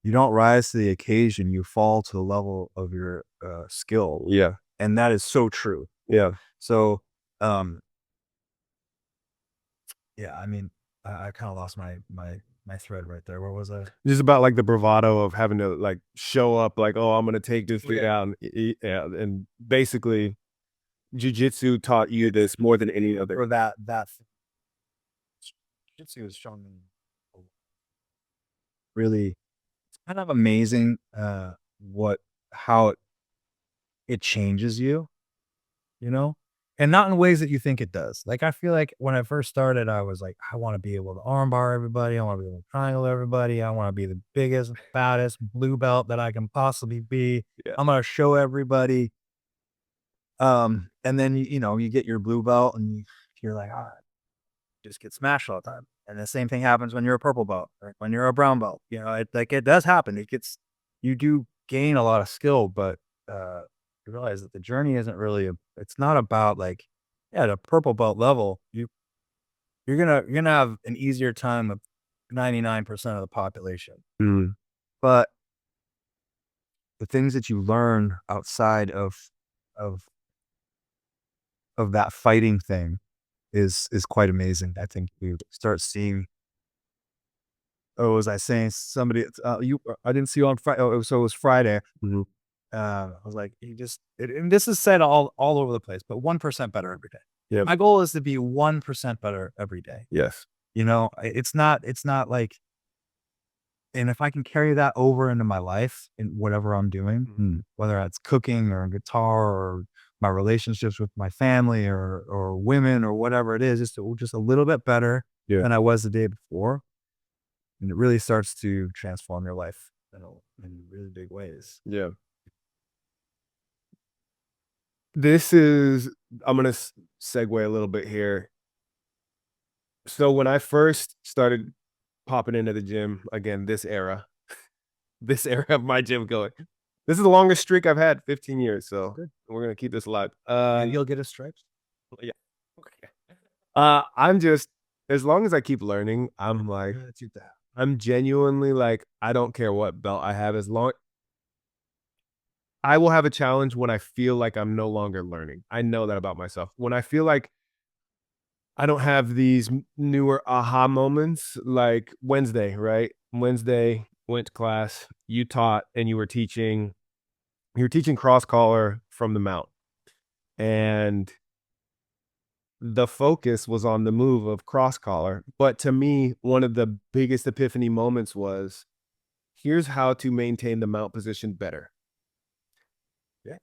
Speaker 2: you don't rise to the occasion, you fall to the level of your skill.
Speaker 1: Yeah.
Speaker 2: And that is so true.
Speaker 1: Yeah.
Speaker 2: So, yeah, I mean, I kind of lost my thread right there. Where was I?
Speaker 1: Just about like the bravado of having to like show up like, oh, I'm going to take this thing out. And basically jiu-jitsu taught you this more than any other.
Speaker 2: Or that jiu-jitsu has shown me really, it's kind of amazing how it changes you, you know? And not in ways that you think it does. Like, I feel like when I first started, I was like, I want to be able to armbar everybody. I want to be able to triangle everybody. I want to be the biggest, fattest blue belt that I can possibly be.
Speaker 1: Yeah.
Speaker 2: I'm going to show everybody. And then, you get your blue belt and you're like, just get smashed all the time. And the same thing happens when you're a purple belt or when you're a brown belt. It does happen. You do gain a lot of skill, but you realize that the journey isn't really it's not about like, at a purple belt level, you're gonna have an easier time of 99% of the population.
Speaker 1: Mm.
Speaker 2: But the things that you learn outside of that fighting thing is quite amazing. I think you start seeing. Oh, was I saying somebody? I didn't see you on Friday. Oh, so it was Friday.
Speaker 1: Mhm.
Speaker 2: I was like, and this is said all over the place, but 1% better every day.
Speaker 1: Yeah.
Speaker 2: My goal is to be 1% better every day.
Speaker 1: Yes.
Speaker 2: It's not like, and if I can carry that over into my life in whatever I'm doing, whether that's cooking or guitar or my relationships with my family or women or whatever it is, just a little bit better than I was the day before. And it really starts to transform your life in really big ways.
Speaker 1: Yeah. I'm going to segue a little bit here. So when I first started popping into the gym, again, this era of my gym going, this is the longest streak I've had, 15 years. So
Speaker 2: Good.
Speaker 1: we're going to keep this alive.
Speaker 2: And you'll get a stripes.
Speaker 1: Yeah. Okay. I'm just, as long as I keep learning, I'm like, I'm genuinely like, I don't care what belt I have, as long I will have a challenge when I feel like I'm no longer learning. I know that about myself. When I feel like I don't have these newer aha moments, like Wednesday, right? Wednesday, went to class, you taught and you were teaching cross collar from the mount. And the focus was on the move of cross collar. But to me, one of the biggest epiphany moments was, here's how to maintain the mount position better.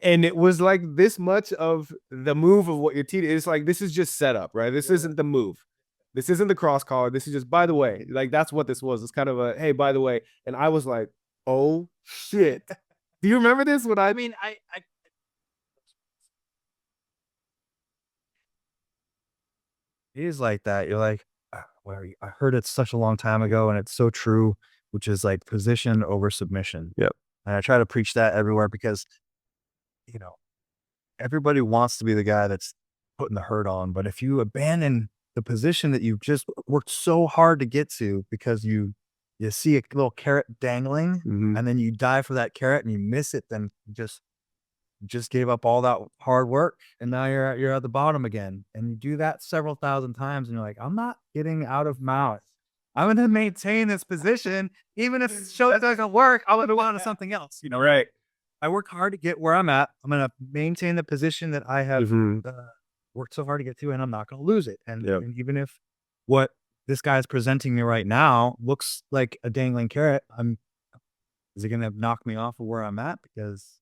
Speaker 1: And it was like this much of the move of what you're teaching. It's like, this is just setup, right? This isn't the move. This isn't the cross collar. This is just, by the way, like that's what this was. It's kind of a, hey, by the way. And I was like, oh shit. Do you remember this? When I mean,
Speaker 2: I it is like that. You're like, I heard it such a long time ago, and it's so true, which is like position over submission.
Speaker 1: Yep.
Speaker 2: And I try to preach that everywhere because, you know, everybody wants to be the guy that's putting the hurt on. But if you abandon the position that you've just worked so hard to get to because you see a little carrot dangling and then you dive for that carrot and you miss it, then you just gave up all that hard work and now you're at the bottom again. And you do that several thousand times and you're like, I'm not getting out of mouth. I'm going to maintain this position. Even if the show doesn't work, I'll move on to something else.
Speaker 1: right.
Speaker 2: I work hard to get where I'm at. I'm going to maintain the position that I have worked so hard to get to, and I'm not going to lose it. And even if what this guy is presenting me right now looks like a dangling carrot, is it going to knock me off of where I'm at? Because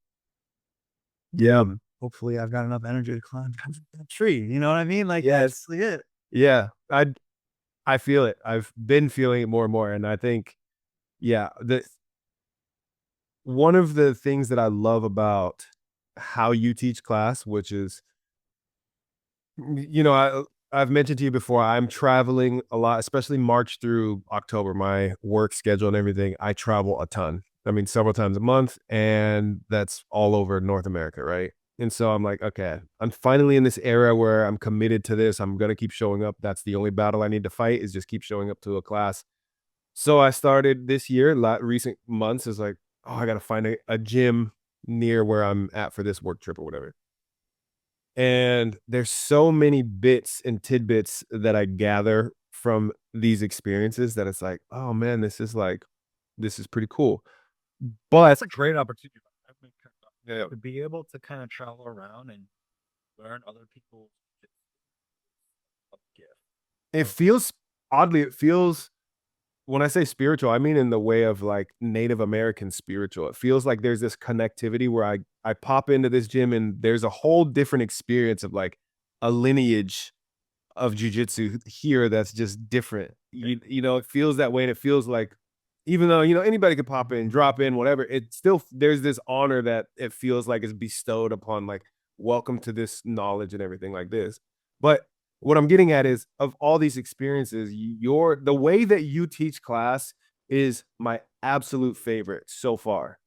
Speaker 2: hopefully I've got enough energy to climb that tree. You know what I mean? Like, that's it.
Speaker 1: Yeah. I feel it. I've been feeling it more and more. And I think, one of the things that I love about how you teach class, which is, I've mentioned to you before, I'm traveling a lot, especially March through October, my work schedule and everything. I travel a ton. I mean, several times a month, and that's all over North America, right? And so I'm like, okay, I'm finally in this era where I'm committed to this. I'm going to keep showing up. That's the only battle I need to fight, is just keep showing up to a class. So I started this year, recent months is like, oh, I got to find a gym near where I'm at for this work trip or whatever. And there's so many bits and tidbits that I gather from these experiences that it's like, oh man, this is pretty cool. But
Speaker 2: That's a great opportunity. I mean,
Speaker 1: yeah,
Speaker 2: to be able to kind of travel around and learn other people's gift.
Speaker 1: it feels it feels when I say spiritual, I mean in the way of like Native American spiritual. It feels like there's this connectivity where I pop into this gym and there's a whole different experience of like a lineage of jujitsu here that's just different. You know, it feels that way, and it feels like even though anybody could pop in, drop in, whatever, it still there's this honor that it feels like is bestowed upon like welcome to this knowledge and everything like this. But what I'm getting at is of all these experiences, the way that you teach class is my absolute favorite so far.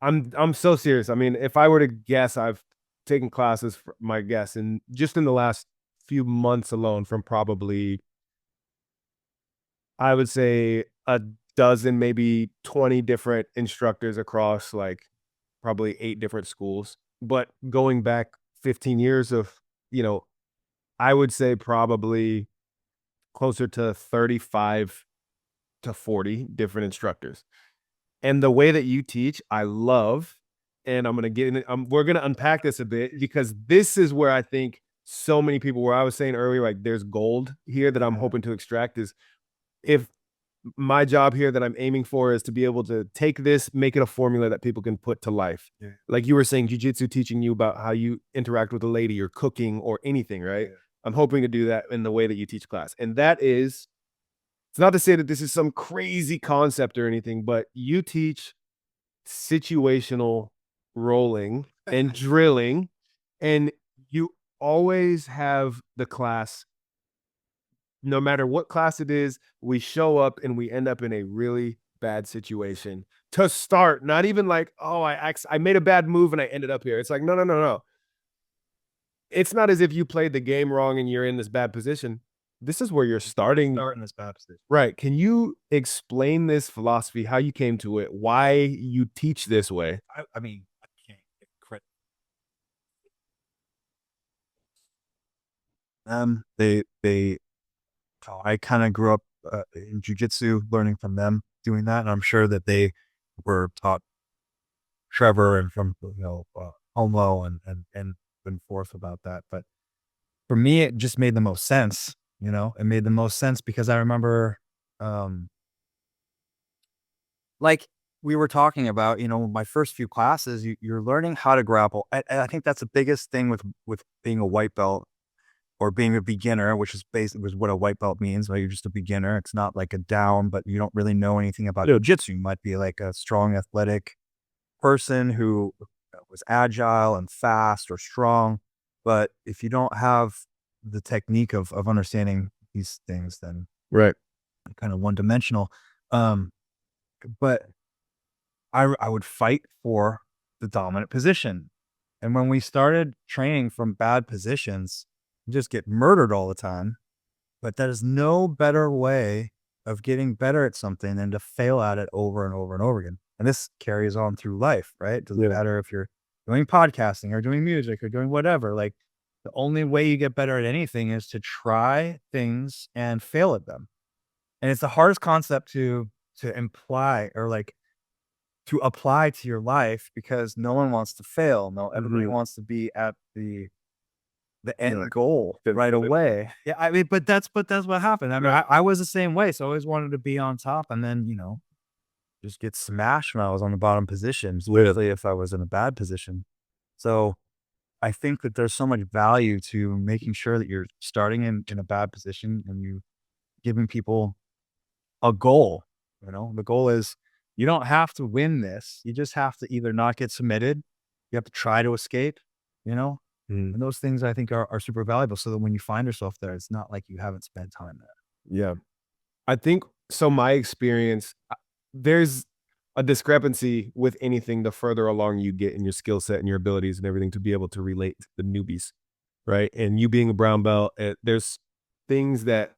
Speaker 1: I'm so serious. I mean, if I were to guess, I've taken classes for my guess and just in the last few months alone from probably I would say a dozen, maybe 20 different instructors across like probably 8 different schools. But going back 15 years of, you know, I would say probably closer to 35 to 40 different instructors. And the way that you teach, I love, and I'm gonna get in it. We're gonna unpack this a bit because this is where I think so many people, where I was saying earlier, like there's gold here that I'm hoping to extract is if my job here that I'm aiming for is to be able to take this, make it a formula that people can put to life.
Speaker 2: Yeah.
Speaker 1: Like you were saying, jujitsu teaching you about how you interact with a lady or cooking or anything, right?
Speaker 2: Yeah.
Speaker 1: I'm hoping to do that in the way that you teach class. And that is, it's not to say that this is some crazy concept or anything, but you teach situational rolling and drilling, and you always have the class no matter what class it is, we show up and we end up in a really bad situation to start. Not even like, oh, I made a bad move and I ended up here. It's like, no, no, no, no. It's not as if you played the game wrong and you're in this bad position. This is where you're starting.
Speaker 2: Start in this bad position.
Speaker 1: Right. Can you explain this philosophy, how you came to it, why you teach this way?
Speaker 2: I mean, I can't get credit. They I kind of grew up in jujitsu, learning from them doing that, and I'm sure that they were taught Trevor and from Homo and forth about that. But for me, it just made the most sense. It made the most sense because I remember, um, like we were talking about, my first few classes, you're learning how to grapple. And I think that's the biggest thing with being a white belt or being a beginner, which is basically was what a white belt means. Like you're just a beginner. It's not like a down, but you don't really know anything about jiu-jitsu. You might be like a strong, athletic person who was agile and fast or strong. But if you don't have the technique of understanding these things, then
Speaker 1: Right.
Speaker 2: kind of one dimensional. But I would fight for the dominant position. And when we started training from bad positions, you just get murdered all the time. But that is no better way of getting better at something than to fail at it over and over and over again. And this carries on through life, right? It doesn't matter if you're doing podcasting or doing music or doing whatever. Like the only way you get better at anything is to try things and fail at them. And it's the hardest concept to imply or like to apply to your life because no one wants to fail. No, everybody wants to be at the end goal right away. Yeah, I mean, but that's what happened. I mean, I was the same way. So I always wanted to be on top and then, just get smashed when I was on the bottom positions, literally if I was in a bad position. So I think that there's so much value to making sure that you're starting in a bad position and you giving people a goal. The goal is you don't have to win this. You just have to either not get submitted. You have to try to escape, you know? And those things I think are super valuable so that when you find yourself there, it's not like you haven't spent time there.
Speaker 1: Yeah. I think so. My experience, there's a discrepancy with anything the further along you get in your skill set and your abilities and everything to be able to relate to the newbies, right? And you being a brown belt, there's things that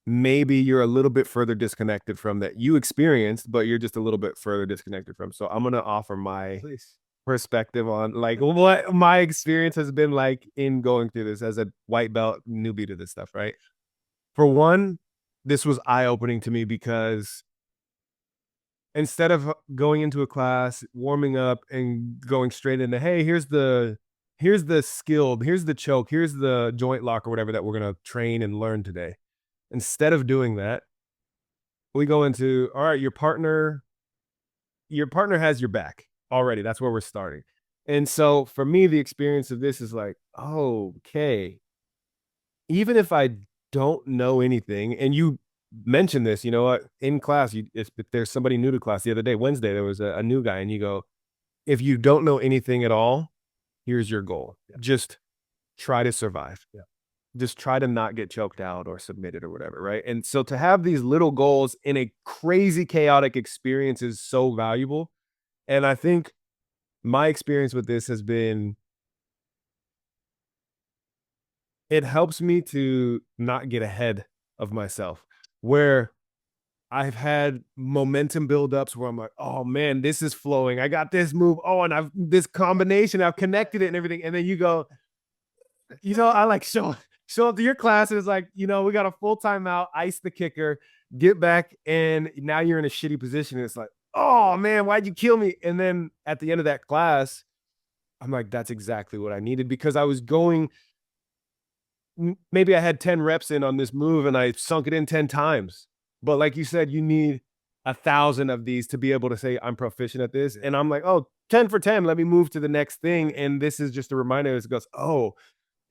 Speaker 1: maybe you're a little bit further disconnected from that you experienced, but you're just a little bit further disconnected from. So I'm going to offer my perspective on like what my experience has been like in going through this as a white belt newbie to this stuff, right? For one, this was eye-opening to me because instead of going into a class, warming up and going straight into, hey, here's the skill, here's the choke, here's the joint lock or whatever that we're going to train and learn today. Instead of doing that, we go into, all right, your partner has your back already. That's where we're starting. And so for me, the experience of this is like, oh, okay, even if I don't know anything, and you mentioned this, you know what, in class, if there's somebody new to class the other day, Wednesday, there was a new guy, and you go, if you don't know anything at all, here's your goal. Yeah. Just try to survive. Yeah. Just try to not get choked out or submitted or whatever, right? And so to have these little goals in a crazy, chaotic experience is so valuable. And I think my experience with this has been, it helps me to not get ahead of myself, where I've had momentum buildups where I'm like, oh man, this is flowing. I got this move. Oh, and I've this combination, I've connected it and everything. And then you go, I like show up to your class and it's like, we got a full timeout, ice the kicker, get back, and now you're in a shitty position. And it's like, oh man, why'd you kill me? And then at the end of that class, I'm like, that's exactly what I needed, because I was going, maybe I had 10 reps in on this move and I sunk it in 10 times. But like you said, you need 1,000 of these to be able to say I'm proficient at this. And I'm like, oh, 10 for 10, let me move to the next thing. And this is just a reminder that goes, oh,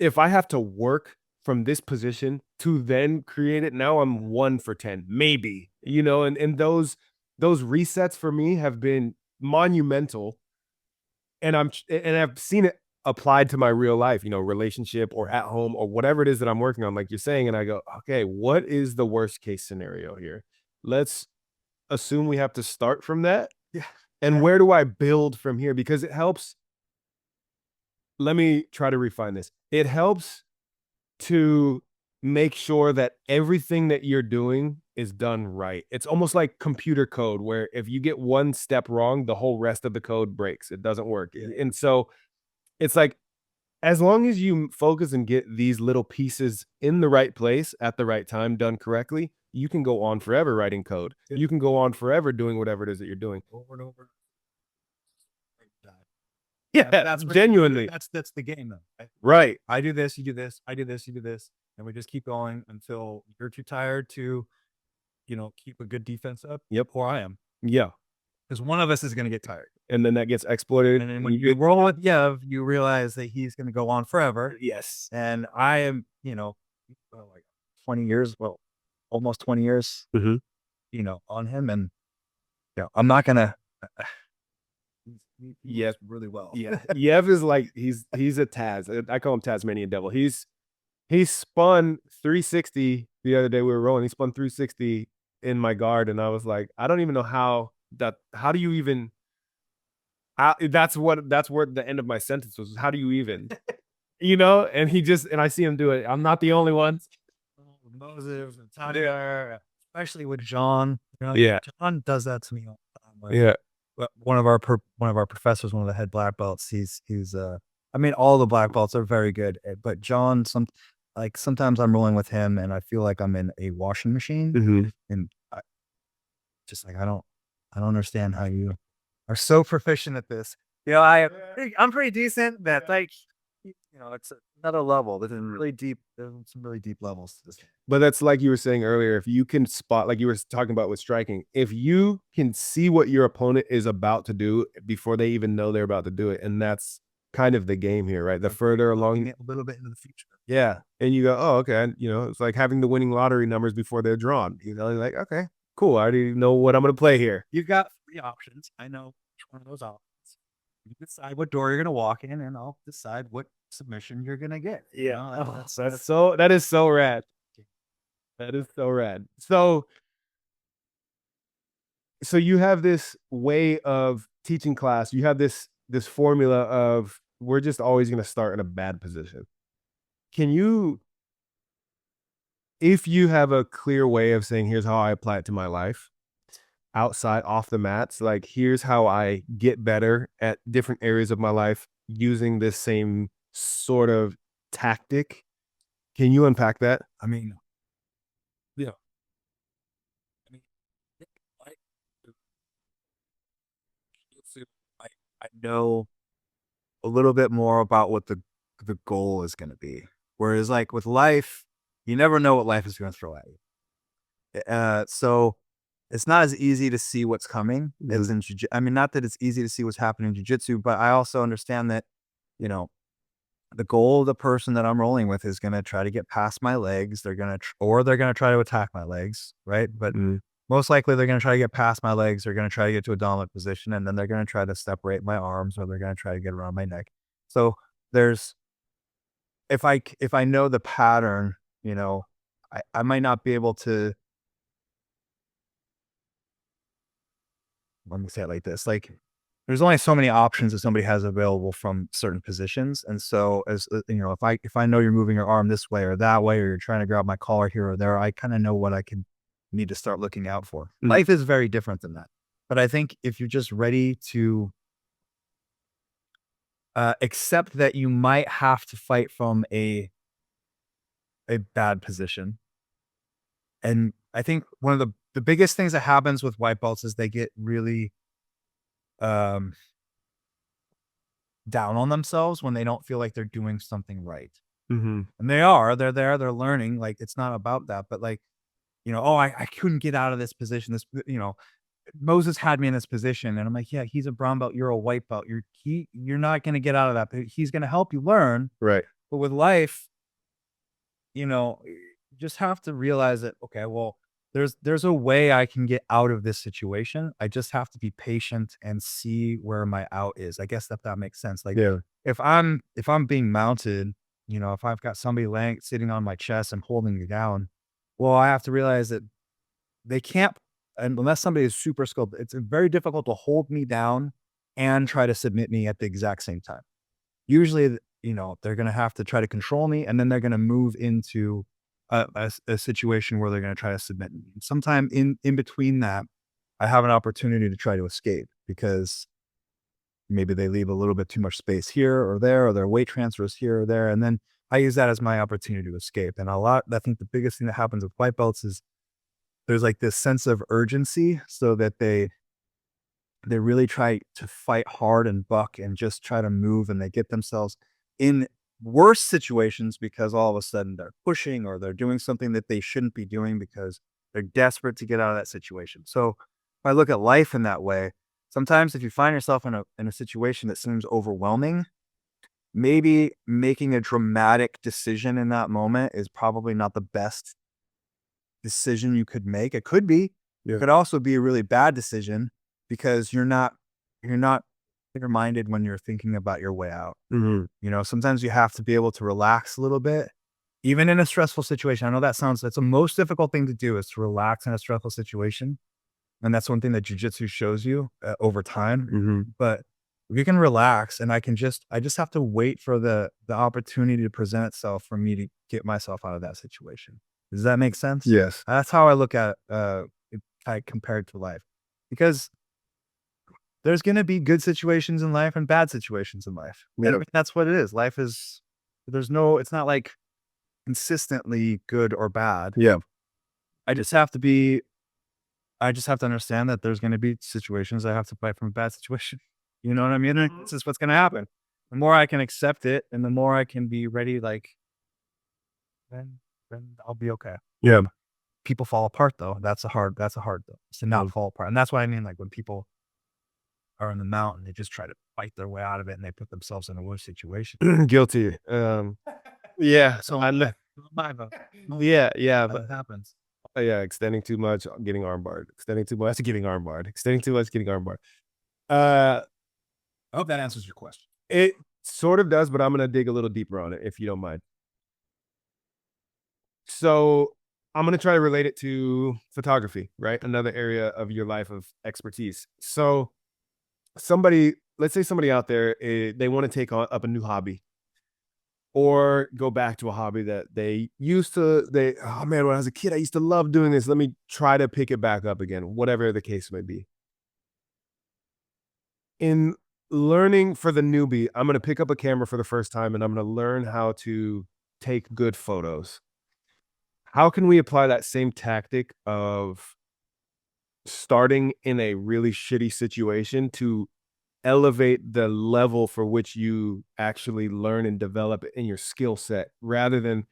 Speaker 1: if I have to work from this position to then create it, now I'm 1 for 10, maybe, and those resets for me have been monumental. And I've seen it applied to my real life, relationship or at home or whatever it is that I'm working on, like you're saying. And I go, okay, what is the worst case scenario here? Let's assume we have to start from that. Yeah. And where do I build from here? Because it helps. Let me try to refine this. It helps to make sure that everything that you're doing is done right. It's almost like computer code, where if you get one step wrong, the whole rest of the code breaks. It doesn't work. And so it's like, as long as you focus and get these little pieces in the right place at the right time, done correctly, you can go on forever writing code. You can go on forever doing whatever it is that you're doing. Over and over. Yeah, that's genuinely.
Speaker 2: That's the game, though.
Speaker 1: Right.
Speaker 2: I do this, you do this, I do this, you do this, and we just keep going until you're too tired to, keep a good defense up.
Speaker 1: Yep.
Speaker 2: Or I am.
Speaker 1: Yeah.
Speaker 2: Because one of us is going to get tired.
Speaker 1: And then that gets exploited.
Speaker 2: And then when you roll with Yev, you realize that he's going to go on forever.
Speaker 1: Yes.
Speaker 2: And I am, like 20 years, almost 20 years, on him. And, I'm not going to.
Speaker 1: Yes,
Speaker 2: really well.
Speaker 1: Yeah. Yev is like, he's a Taz. I call him Tasmanian Devil. He spun 360 the other day. We were rolling. He spun 360 in my guard. And I was like, I don't even know how do you even, that's where the end of my sentence was. How do you even, and I see him do it. I'm not the only one.
Speaker 2: Moses and Tanya, especially with John.
Speaker 1: Yeah.
Speaker 2: John does that to me all the time.
Speaker 1: Yeah.
Speaker 2: One of our professors, one of the head black belts, he's all the black belts are very good, but John, sometimes I'm rolling with him and I feel like I'm in a washing machine.
Speaker 1: Mm-hmm.
Speaker 2: And I don't understand how you are so proficient at this. I'm pretty decent, but it's another level. There's some really deep levels to this.
Speaker 1: But that's like you were saying earlier, if you can spot, like you were talking about with striking, if you can see what your opponent is about to do before they even know they're about to do it, and that's kind of the game here, right? The further along,
Speaker 2: a little bit into the future.
Speaker 1: Yeah. And you go, oh, okay. It's like having the winning lottery numbers before they're drawn. You're like, okay, cool. I already know what I'm going to play here.
Speaker 2: You've got 3 options. I know which one of those options. You decide what door you're going to walk in, and I'll decide what submission you're going to get.
Speaker 1: Yeah. That is so rad. That is so rad. So you have this way of teaching class. You have this formula of, we're just always going to start in a bad position. Can you if you have a clear way of saying, here's how I apply it to my life, outside, off the mats, like, here's how I get better at different areas of my life using this same sort of tactic. Can you unpack that?
Speaker 2: I mean, yeah. I mean, I, I, I know a little bit more about what the goal is going to be. Whereas like with life, you never know what life is going to throw at you. So it's not as easy to see what's coming as in jiu-jitsu. I mean, not that it's easy to see what's happening in jiu-jitsu, but I also understand that, you know, the goal of the person that I'm rolling with is going to try to get past my legs. They're going to, or they're going to try to attack my legs. Right. But most likely they're going to try to get past my legs. They're going to try to get to a dominant position. And then they're going to try to separate my arms, or they're going to try to get around my neck. So there's, if I know the pattern, you know, I might not be able to, let me say it like this, like there's only so many options that somebody has available from certain positions. And so as you know, if I know you're moving your arm this way or that way, or you're trying to grab my collar here or there, I kind of know what I can need to start looking out for. Life is very different than that. But I think if you're just ready to accept that you might have to fight from a bad position. And I think one of the biggest things that happens with white belts is they get really down on themselves when they don't feel like they're doing something right. And they're there, they're learning. Like, it's not about that, but like, you know, oh, I couldn't get out of this position. This, you know, Moses had me in this position, and I'm like, yeah, he's a brown belt, you're a white belt. You're not going to get out of that. But he's going to help you learn.
Speaker 1: Right.
Speaker 2: But with life, you know, you just have to realize that, okay, well, there's a way I can get out of this situation. I just have to be patient and see where my out is. I guess that makes sense. Like,
Speaker 1: Yeah.
Speaker 2: if I'm being mounted, you know, if I've got somebody sitting on my chest and holding me down, well, I have to realize that they can't, unless somebody is super skilled, it's very difficult to hold me down and try to submit me at the exact same time. Usually, you know, they're going to have to try to control me, and then they're going to move into a situation where they're going to try to submit me. Sometime in between that, I have an opportunity to try to escape, because maybe they leave a little bit too much space here or there, or their weight transfers here or there. And then I use that as my opportunity to escape. And I think the biggest thing that happens with white belts is there's like this sense of urgency, so that they really try to fight hard and buck and just try to move, and they get themselves in worse situations because all of a sudden they're pushing or they're doing something that they shouldn't be doing because they're desperate to get out of that situation. So if I look at life in that way, sometimes if you find yourself in a situation that seems overwhelming, maybe making a dramatic decision in that moment is probably not the best decision you could make. It could be. It could also be a really bad decision, because you're not clear-minded when you're thinking about your way out. You know, sometimes you have to be able to relax a little bit, even in a stressful situation. I know that's the most difficult thing to do, is to relax in a stressful situation. And that's one thing that jiu-jitsu shows you over time. But if you can relax, and I just have to wait for the opportunity to present itself for me to get myself out of that situation. Does that make sense?
Speaker 1: Yes.
Speaker 2: That's how I look at compared to life, because there's going to be good situations in life and bad situations in life.
Speaker 1: Yeah.
Speaker 2: I mean, that's what it is. Life is, it's not like consistently good or bad.
Speaker 1: Yeah.
Speaker 2: I just have to understand that there's going to be situations I have to fight from a bad situation. You know what I mean? This is what's going to happen. The more I can accept it, and the more I can be ready, like, then I'll be okay.
Speaker 1: Yeah.
Speaker 2: People fall apart though. That's a hard though. It's to not fall apart. And that's what I mean. Like, when people are in the mountain, they just try to fight their way out of it, and they put themselves in a worse situation.
Speaker 1: Guilty. Yeah.
Speaker 2: So
Speaker 1: Yeah.
Speaker 2: but it happens.
Speaker 1: Yeah. Extending too much, getting armbarred. Extending too much, getting armbarred. Extending too much, getting armbarred.
Speaker 2: I hope that answers your question.
Speaker 1: It sort of does, but I'm gonna dig a little deeper on it, if you don't mind. So I'm gonna try to relate it to photography, right? Another area of your life of expertise. So let's say somebody out there, they want to take up a new hobby. or go back to a hobby that oh man, when I was a kid, I used to love doing this. Let me try to pick it back up again, whatever the case may be. In learning for the newbie, I'm going to pick up a camera for the first time and I'm going to learn how to take good photos. How can we apply that same tactic of starting in a really shitty situation to elevate the level for which you actually learn and develop in your skill set rather than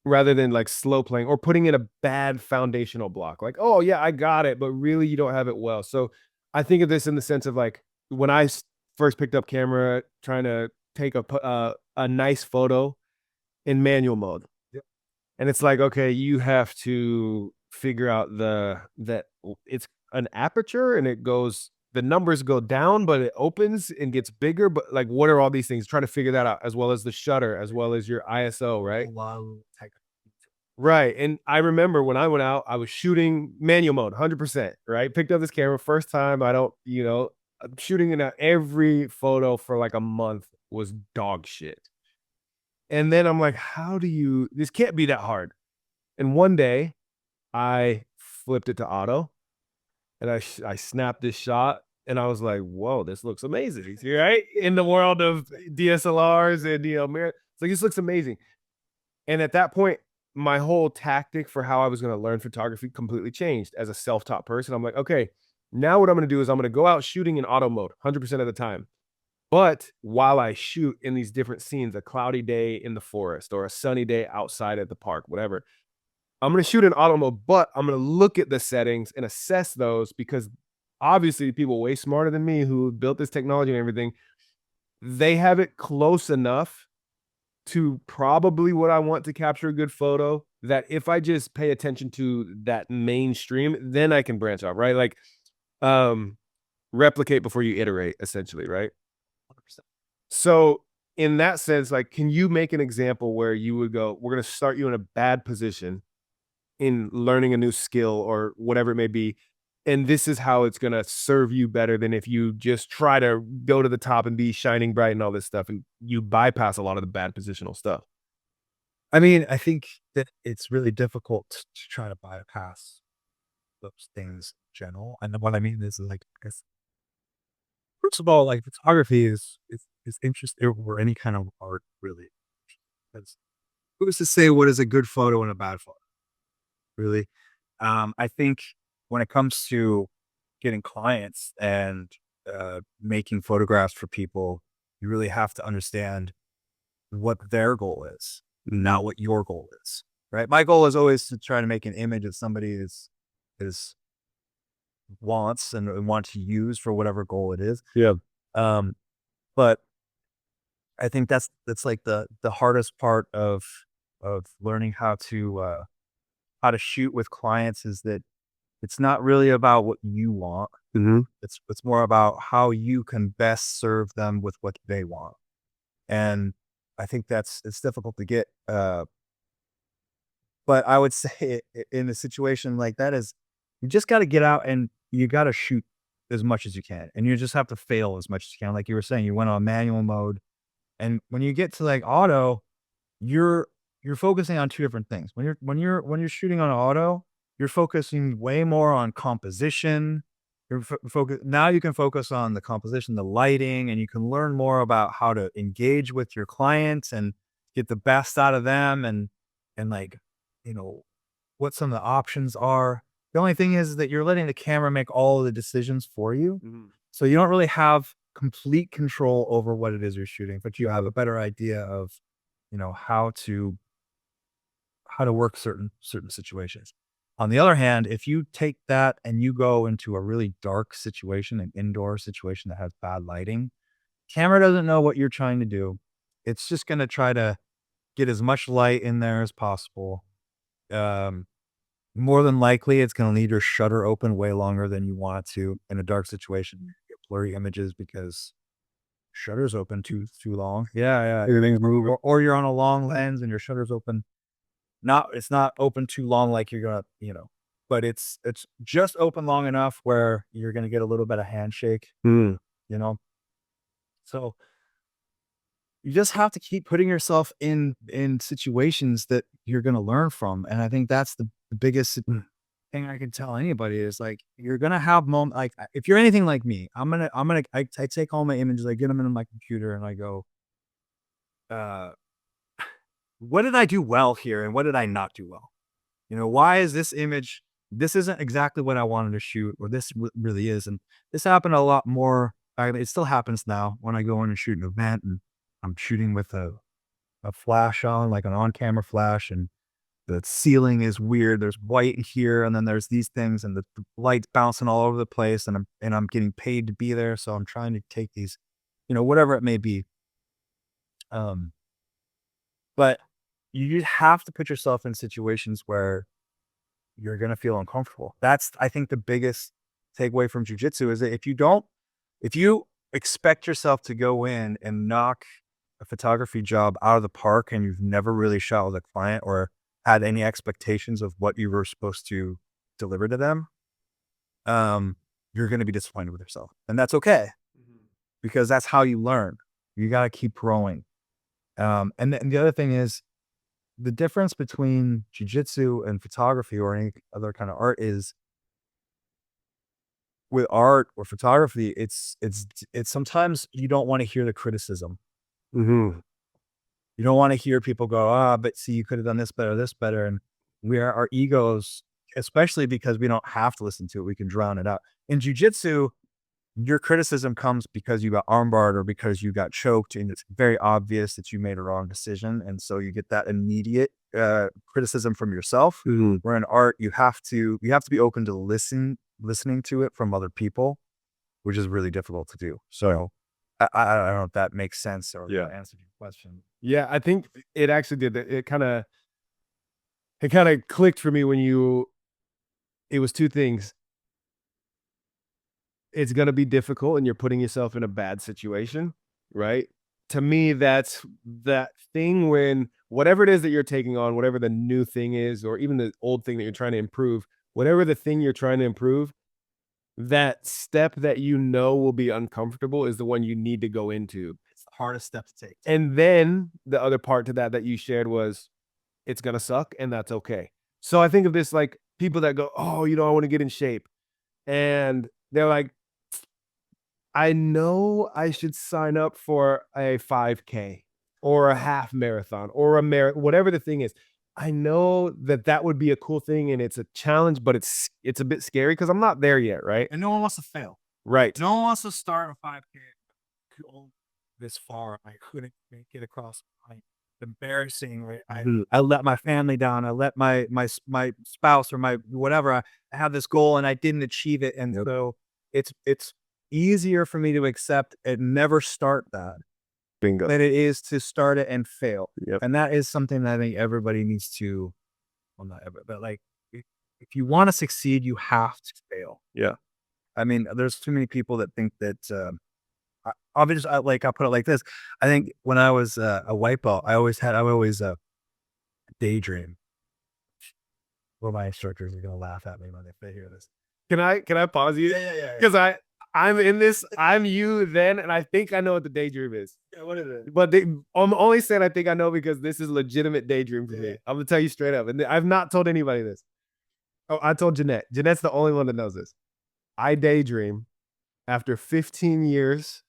Speaker 1: like slow playing or putting in a bad foundational block like, oh yeah, I got it, but really you don't have it well. So I think of this in the sense of like when first picked up camera trying to take a nice photo in manual mode. And it's like, okay, you have to figure out that it's an aperture and the numbers go down, but it opens and gets bigger. But like, what are all these things? Try to figure that out, as well as the shutter, as well as your ISO, right? Right. And I remember when I went out, I was shooting manual mode, 100%, right? Picked up this camera, first time. I'm shooting in every photo for like a month was dog shit. And then I'm like, this can't be that hard. And one day I flipped it to auto and I snapped this shot and I was like, whoa, this looks amazing. Right. In the world of DSLRs and, mirror, it's like, this looks amazing. And at that point, my whole tactic for how I was going to learn photography completely changed. As a self-taught person, I'm like, okay, now what I'm going to do is I'm going to go out shooting in auto mode 100% of the time. But while I shoot in these different scenes, a cloudy day in the forest or a sunny day outside at the park, whatever, I'm going to shoot in auto mode, but I'm going to look at the settings and assess those because obviously people way smarter than me who built this technology and everything, they have it close enough to probably what I want to capture a good photo that if I just pay attention to that mainstream, then I can branch off, right? Like, replicate before you iterate, essentially, right? 100%. So in that sense, like, can you make an example where you would go, we're going to start you in a bad position in learning a new skill or whatever it may be, and this is how it's going to serve you better than if you just try to go to the top and be shining bright and all this stuff and you bypass a lot of the bad positional stuff.
Speaker 2: I mean, I think that it's really difficult to try to bypass those things in general. And what I mean is like, first of all, like photography is interesting, or any kind of art really. Because who's to say what is a good photo and a bad photo? Really, I think when it comes to getting clients and making photographs for people, you really have to understand what their goal is, not what your goal is. Right? My goal is always to try to make an image that somebody is wants and want to use for whatever goal it is.
Speaker 1: Yeah.
Speaker 2: But I think that's like the hardest part of learning how to shoot with clients is that it's not really about what you want.
Speaker 1: Mm-hmm.
Speaker 2: It's more about how you can best serve them with what they want. And I think it's difficult to get. But I would say in a situation like that is you just got to get out and you got to shoot as much as you can. And you just have to fail as much as you can. Like you were saying, you went on manual mode. And when you get to like auto, you're focusing on two different things. When you're shooting on auto, you're focusing way more on composition. You're focus now you can focus on the composition, the lighting, and you can learn more about how to engage with your clients and get the best out of them and like, you know, what some of the options are. The only thing is that you're letting the camera make all of the decisions for you.
Speaker 1: Mm-hmm.
Speaker 2: So you don't really have complete control over what it is you're shooting, but you have a better idea of, how to work certain situations. On the other hand, if you take that and you go into a really dark situation, an indoor situation that has bad lighting, camera doesn't know what you're trying to do. It's just going to try to get as much light in there as possible. More than likely, it's going to leave your shutter open way longer than you want it to in a dark situation. You get blurry images because shutter's open too long. Yeah. Everything's moving. Or you're on a long lens and your shutter's open. It's not open too long like you're gonna, but it's just open long enough where you're gonna get a little bit of handshake,
Speaker 1: Mm.
Speaker 2: So you just have to keep putting yourself in situations that you're going to learn from. And I think that's the biggest thing I can tell anybody is like, you're going to have moments like, if you're anything like me, I take all my images, I get them into my computer and I go, what did I do well here? And what did I not do well? You know, why is this image, this isn't exactly what I wanted to shoot, or this really is. And this happened a lot more. It still happens now when I go in and shoot an event and I'm shooting with a flash on, like an on-camera flash, and the ceiling is weird. There's white here, and then there's these things, and the lights bouncing all over the place, and I'm getting paid to be there, so I'm trying to take these, you know, whatever it may be. But you have to put yourself in situations where you're gonna feel uncomfortable. That's, I think, the biggest takeaway from jujitsu is that if you expect yourself to go in and knock a photography job out of the park and you've never really shot with a client or had any expectations of what you were supposed to deliver to them, you're going to be disappointed with yourself. And that's okay, because that's how you learn. You got to keep growing. And the other thing is, the difference between jujitsu and photography or any other kind of art is, with art or photography, it's sometimes you don't want to hear the criticism. You don't want to hear people go, but see, you could have done this better. And our egos, especially because we don't have to listen to it, we can drown it out. In jujitsu, your criticism comes because you got armbarred or because you got choked, and it's very obvious that you made a wrong decision. And so you get that immediate criticism from yourself. Where in art, you have to be open to listening to it from other people, which is really difficult to do. So I don't know if that makes sense or answered your question.
Speaker 1: Yeah, I think it actually did. It kind of clicked for me when it was two things. It's going to be difficult and you're putting yourself in a bad situation, right? To me, that's that thing when whatever it is that you're taking on, whatever the new thing is, or even the old thing that you're trying to improve, whatever the thing you're trying to improve, that step that you know will be uncomfortable is the one you need to go into.
Speaker 2: It's the hardest step to take.
Speaker 1: And then the other part to that you shared was, it's going to suck and that's okay. So I think of this like people that go, oh, you know, I want to get in shape. And they're like, I know I should sign up for a 5K or a half marathon or a whatever the thing is. I know that would be a cool thing and it's a challenge, but it's a bit scary because I'm not there yet, right?
Speaker 2: And no one wants to fail.
Speaker 1: Right.
Speaker 2: No one wants to start a 5K this far. I couldn't make it across the line. Embarrassing, right? I let my family down. I let my spouse or my whatever. I have this goal and I didn't achieve it, and so it's easier for me to accept and never start that
Speaker 1: Bingo.
Speaker 2: than it is to start it and fail. And that is something that I think everybody needs to. Well, not ever, but like, if you want to succeed, you have to fail.
Speaker 1: Yeah.
Speaker 2: I mean, there's too many people that think that. Obviously, I'll put it like this. I think when I was a white belt, I always daydream. Well, my instructors are gonna laugh at me when they hear this.
Speaker 1: Can I pause you?
Speaker 2: Yeah.
Speaker 1: Because I'm in this. I'm you then, and I think I know what the daydream is.
Speaker 2: Yeah, what is it?
Speaker 1: But I'm only saying I think I know because this is legitimate daydream for me. I'm gonna tell you straight up, and I've not told anybody this. Oh, I told Jeanette. Jeanette's the only one that knows this. I daydream after 15 years,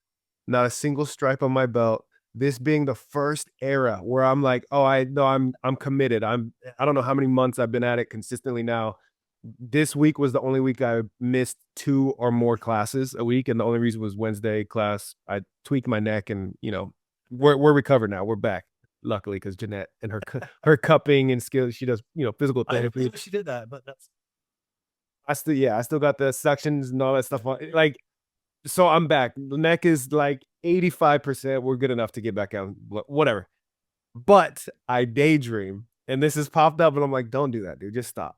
Speaker 1: not a single stripe on my belt. This being the first era where I'm like, oh, I know I'm committed. I don't know how many months I've been at it consistently now. This week was the only week I missed 2 or more classes a week, and the only reason was Wednesday class. I tweaked my neck, and you know, we're recovered now. We're back, luckily, because Jeanette and her cupping and skills, she does physical therapy.
Speaker 2: She did that, but that's.
Speaker 1: I still got the suctions and all that stuff on. Like, so I'm back. The neck is like 85%. We're good enough to get back out. Whatever. But I daydream. And this has popped up, and I'm like, don't do that, dude. Just stop.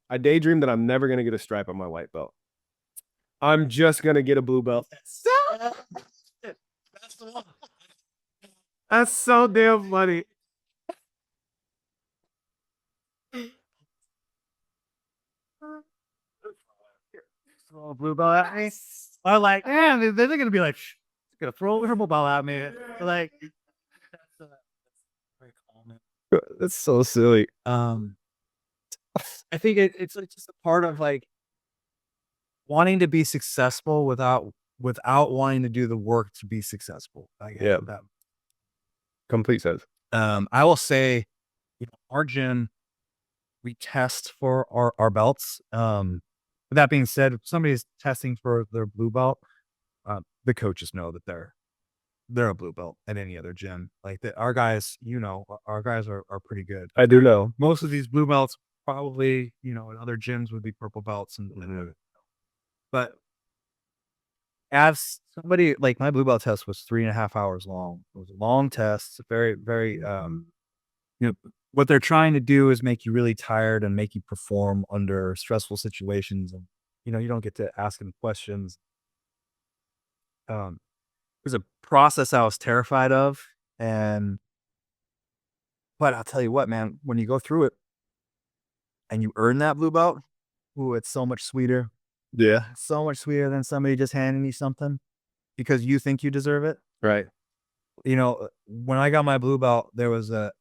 Speaker 1: I daydream that I'm never going to get a stripe on my white belt. I'm just going to get a blue belt.
Speaker 2: That's the one.
Speaker 1: That's so damn funny.
Speaker 2: Blue belt at me. I'm like, man, they're going to be like, gonna throw a purple belt at me. Like,
Speaker 1: That's so silly.
Speaker 2: I think it's like just a part of like wanting to be successful without wanting to do the work to be successful. I guess
Speaker 1: Yeah.
Speaker 2: that.
Speaker 1: Complete sense.
Speaker 2: I will say, our gym, we test for our belts. With that being said, if somebody's testing for their blue belt, the coaches know that they're a blue belt at any other gym. Like our guys, our guys are pretty good.
Speaker 1: I do know.
Speaker 2: Most of these blue belts probably, at other gyms would be purple belts but as somebody like my blue belt test was 3.5 hours long. It was a long test, very, very, what they're trying to do is make you really tired and make you perform under stressful situations. And, you don't get to ask them questions. It was a process I was terrified of. But I'll tell you what, man, when you go through it and you earn that blue belt, ooh, it's so much sweeter.
Speaker 1: Yeah.
Speaker 2: So much sweeter than somebody just handing me something because you think you deserve it.
Speaker 1: Right.
Speaker 2: When I got my blue belt, there was a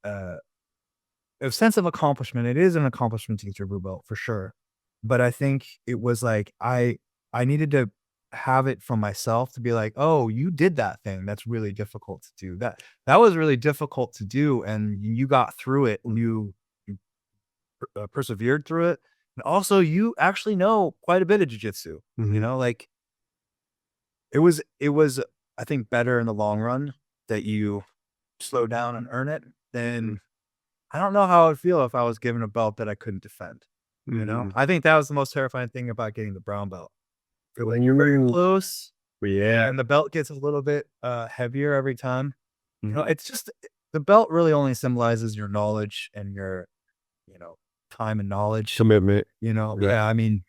Speaker 2: sense of accomplishment. It is an accomplishment to get your blue belt for sure. But I think it was like I needed to have it from myself to be like, oh, you did that thing. That's really difficult to do. That was really difficult to do, and you got through it. And you persevered through it, and also you actually know quite a bit of jiu-jitsu. Like it was. I think better in the long run that you slow down and earn it than I don't know how I would feel if I was given a belt that I couldn't defend. I think that was the most terrifying thing about getting the brown belt. When you're very close,
Speaker 1: Yeah.
Speaker 2: and the belt gets a little bit heavier every time. It's just the belt really only symbolizes your knowledge and your, time and knowledge.
Speaker 1: Commitment.
Speaker 2: Yeah. I mean,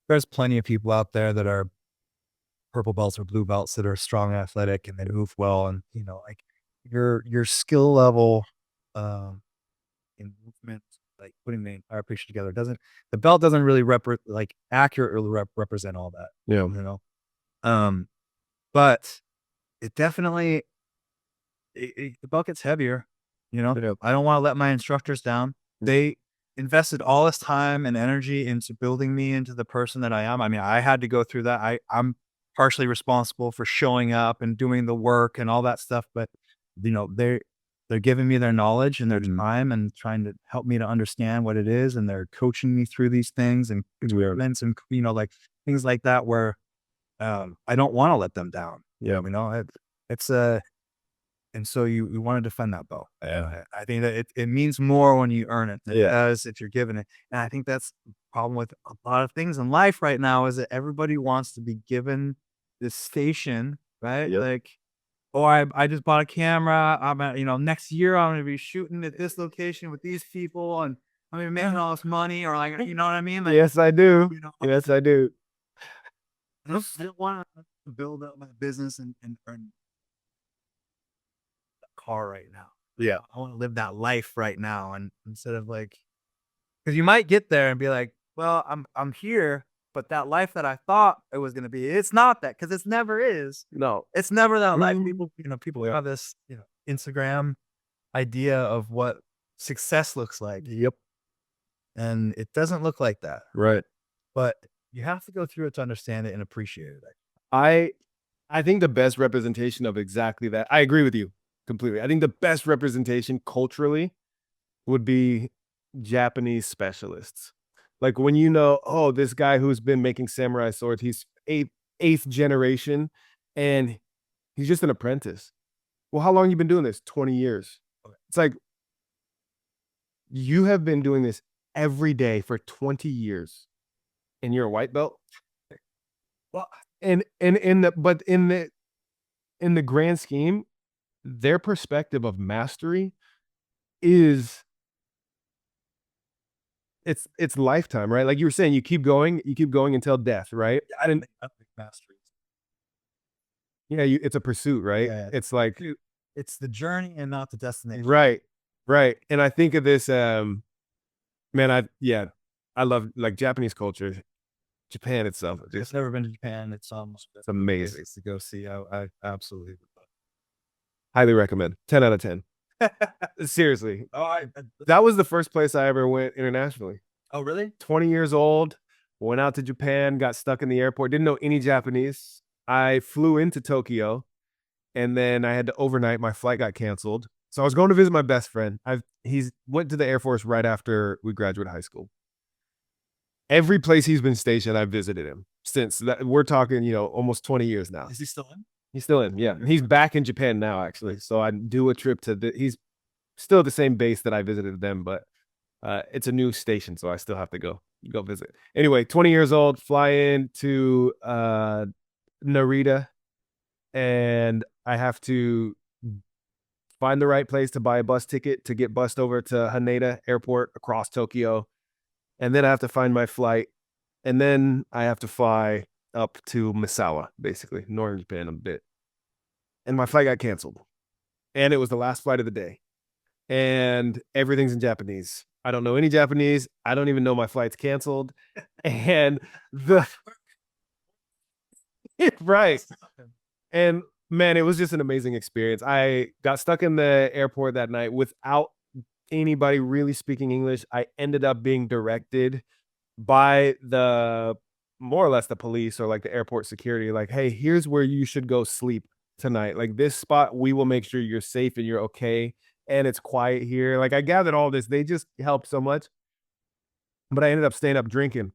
Speaker 2: there's plenty of people out there that are purple belts or blue belts that are strong, athletic, and they move well, and like your skill level, in movement, like putting the entire picture together, the belt doesn't really accurately represent all that.
Speaker 1: Yeah.
Speaker 2: But it definitely the belt gets heavier.
Speaker 1: Yeah.
Speaker 2: I don't want to let my instructors down. They invested all this time and energy into building me into the person that I am. I mean, I had to go through that. I'm partially responsible for showing up and doing the work and all that stuff, but they're giving me their knowledge and their time and trying to help me to understand what it is, and they're coaching me through these things and events and like things like that where I don't want to let them down.
Speaker 1: Yeah.
Speaker 2: It's and so you want to defend that belt.
Speaker 1: Yeah.
Speaker 2: I think that it means more when you earn it
Speaker 1: Yeah.
Speaker 2: as if you're given it. And I think that's the problem with a lot of things in life right now is that everybody wants to be given this station, right?
Speaker 1: Yep.
Speaker 2: Like, oh, I just bought a camera. I'm at, next year I'm going to be shooting at this location with these people and I'm going to be making all this money, or like, you know what I mean? Like,
Speaker 1: Yes, I do. Yes, I do.
Speaker 2: I don't want to build up my business and earn a car right now.
Speaker 1: Yeah.
Speaker 2: I want to live that life right now. And instead of like, because you might get there and be like, well, I'm here, but that life that I thought it was going to be, it's not that, because it's never is.
Speaker 1: No.
Speaker 2: It's never that life. People have this, Instagram idea of what success looks like.
Speaker 1: Yep.
Speaker 2: And it doesn't look like that.
Speaker 1: Right.
Speaker 2: But you have to go through it to understand it and appreciate it.
Speaker 1: I think the best representation of exactly that. I agree with you completely. I think the best representation culturally would be Japanese specialists. Like when oh, this guy who's been making samurai swords, he's eighth generation, and he's just an apprentice. Well, how long you been doing this? 20 years. It's like you have been doing this every day for 20 years, and you're a white belt. Well, and in the grand scheme, their perspective of mastery is it's lifetime, right? Like you were saying, you keep going until death, right?
Speaker 2: I didn't think mastery.
Speaker 1: Yeah, it's a pursuit, right?
Speaker 2: Yeah.
Speaker 1: It's like
Speaker 2: it's the journey and not the destination.
Speaker 1: Right. And I think of this, man, I love like Japanese culture. Japan itself.
Speaker 2: I've never been to Japan. It's
Speaker 1: amazing
Speaker 2: to go see. I absolutely
Speaker 1: highly recommend. 10 out of 10. Seriously. That was the first place I ever went internationally.
Speaker 2: Oh, really?
Speaker 1: 20 years old, went out to Japan, got stuck in the airport, didn't know any Japanese. I flew into Tokyo, and then I had to overnight. My flight got canceled. So I was going to visit my best friend. He's went to the Air Force right after we graduated high school. Every place he's been stationed, I've visited him since. That, we're talking, almost 20 years now.
Speaker 2: Is he still in?
Speaker 1: He's still in, yeah. And he's back in Japan now, actually. So I do a trip he's still at the same base that I visited them, but it's a new station, so I still have to go visit. Anyway, 20 years old, fly in to Narita, and I have to find the right place to buy a bus ticket to get bussed over to Haneda Airport across Tokyo. And then I have to find my flight. And then I have to fly up to Misawa, basically, northern Japan a bit. And my flight got canceled. And it was the last flight of the day. And everything's in Japanese. I don't know any Japanese. I don't even know my flight's canceled. And right. And man, it was just an amazing experience. I got stuck in the airport that night without anybody really speaking English. I ended up being directed by more or less the police or like the airport security, like, hey, here's where you should go sleep tonight. Like this spot, we will make sure you're safe and you're okay. And it's quiet here. Like I gathered all this. They just helped so much. But I ended up staying up drinking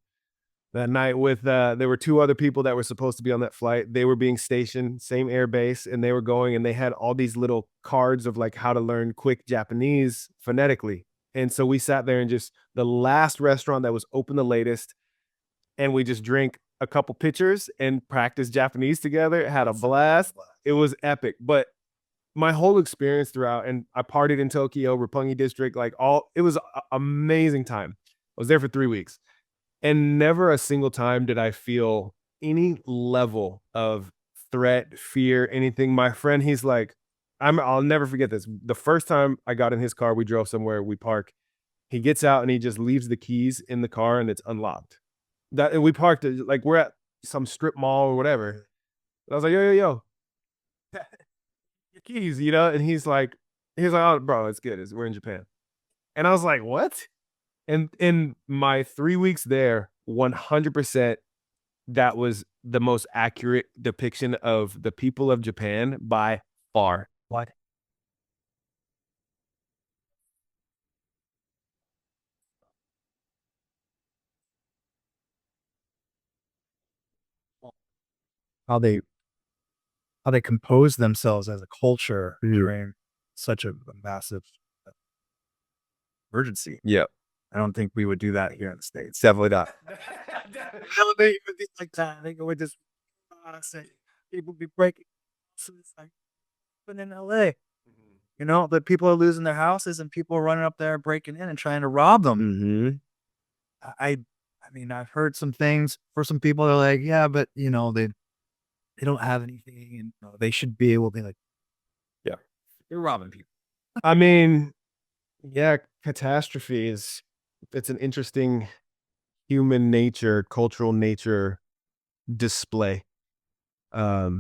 Speaker 1: that night with there were two other people that were supposed to be on that flight. They were being stationed, same air base, and they were going, and they had all these little cards of like how to learn quick Japanese phonetically. And so we sat there and just the last restaurant that was open the latest, and we just drank a couple pitchers and practiced Japanese together. Had a blast. It was epic. But my whole experience throughout, and I partied in Tokyo, Roppongi district, it was an amazing time. I was there for 3 weeks. And never a single time did I feel any level of threat, fear, anything. My friend, he's like, I'll never forget this. The first time I got in his car, we drove somewhere, we park. He gets out and he just leaves the keys in the car and it's unlocked. And we parked like we're at some strip mall or whatever. And I was like, yo, your keys, and he's like, oh, bro, it's good. We're in Japan. And I was like, what? And in my 3 weeks there, 100%, that was the most accurate depiction of the people of Japan by far.
Speaker 2: What? How they compose themselves as a culture during such a massive emergency.
Speaker 1: Yeah.
Speaker 2: I don't think we would do that here in the States.
Speaker 1: Definitely not.
Speaker 2: They even think like that. They go with this say people be breaking. So it's like, but in LA, that people are losing their houses and people are running up there breaking in and trying to rob them. I mean, I've heard some things for some people. They're like, yeah, but they don't have anything, and they should be able to
Speaker 1: Yeah,
Speaker 2: they're robbing people.
Speaker 1: I mean, yeah, catastrophe it's an interesting human nature, cultural nature display. Yeah,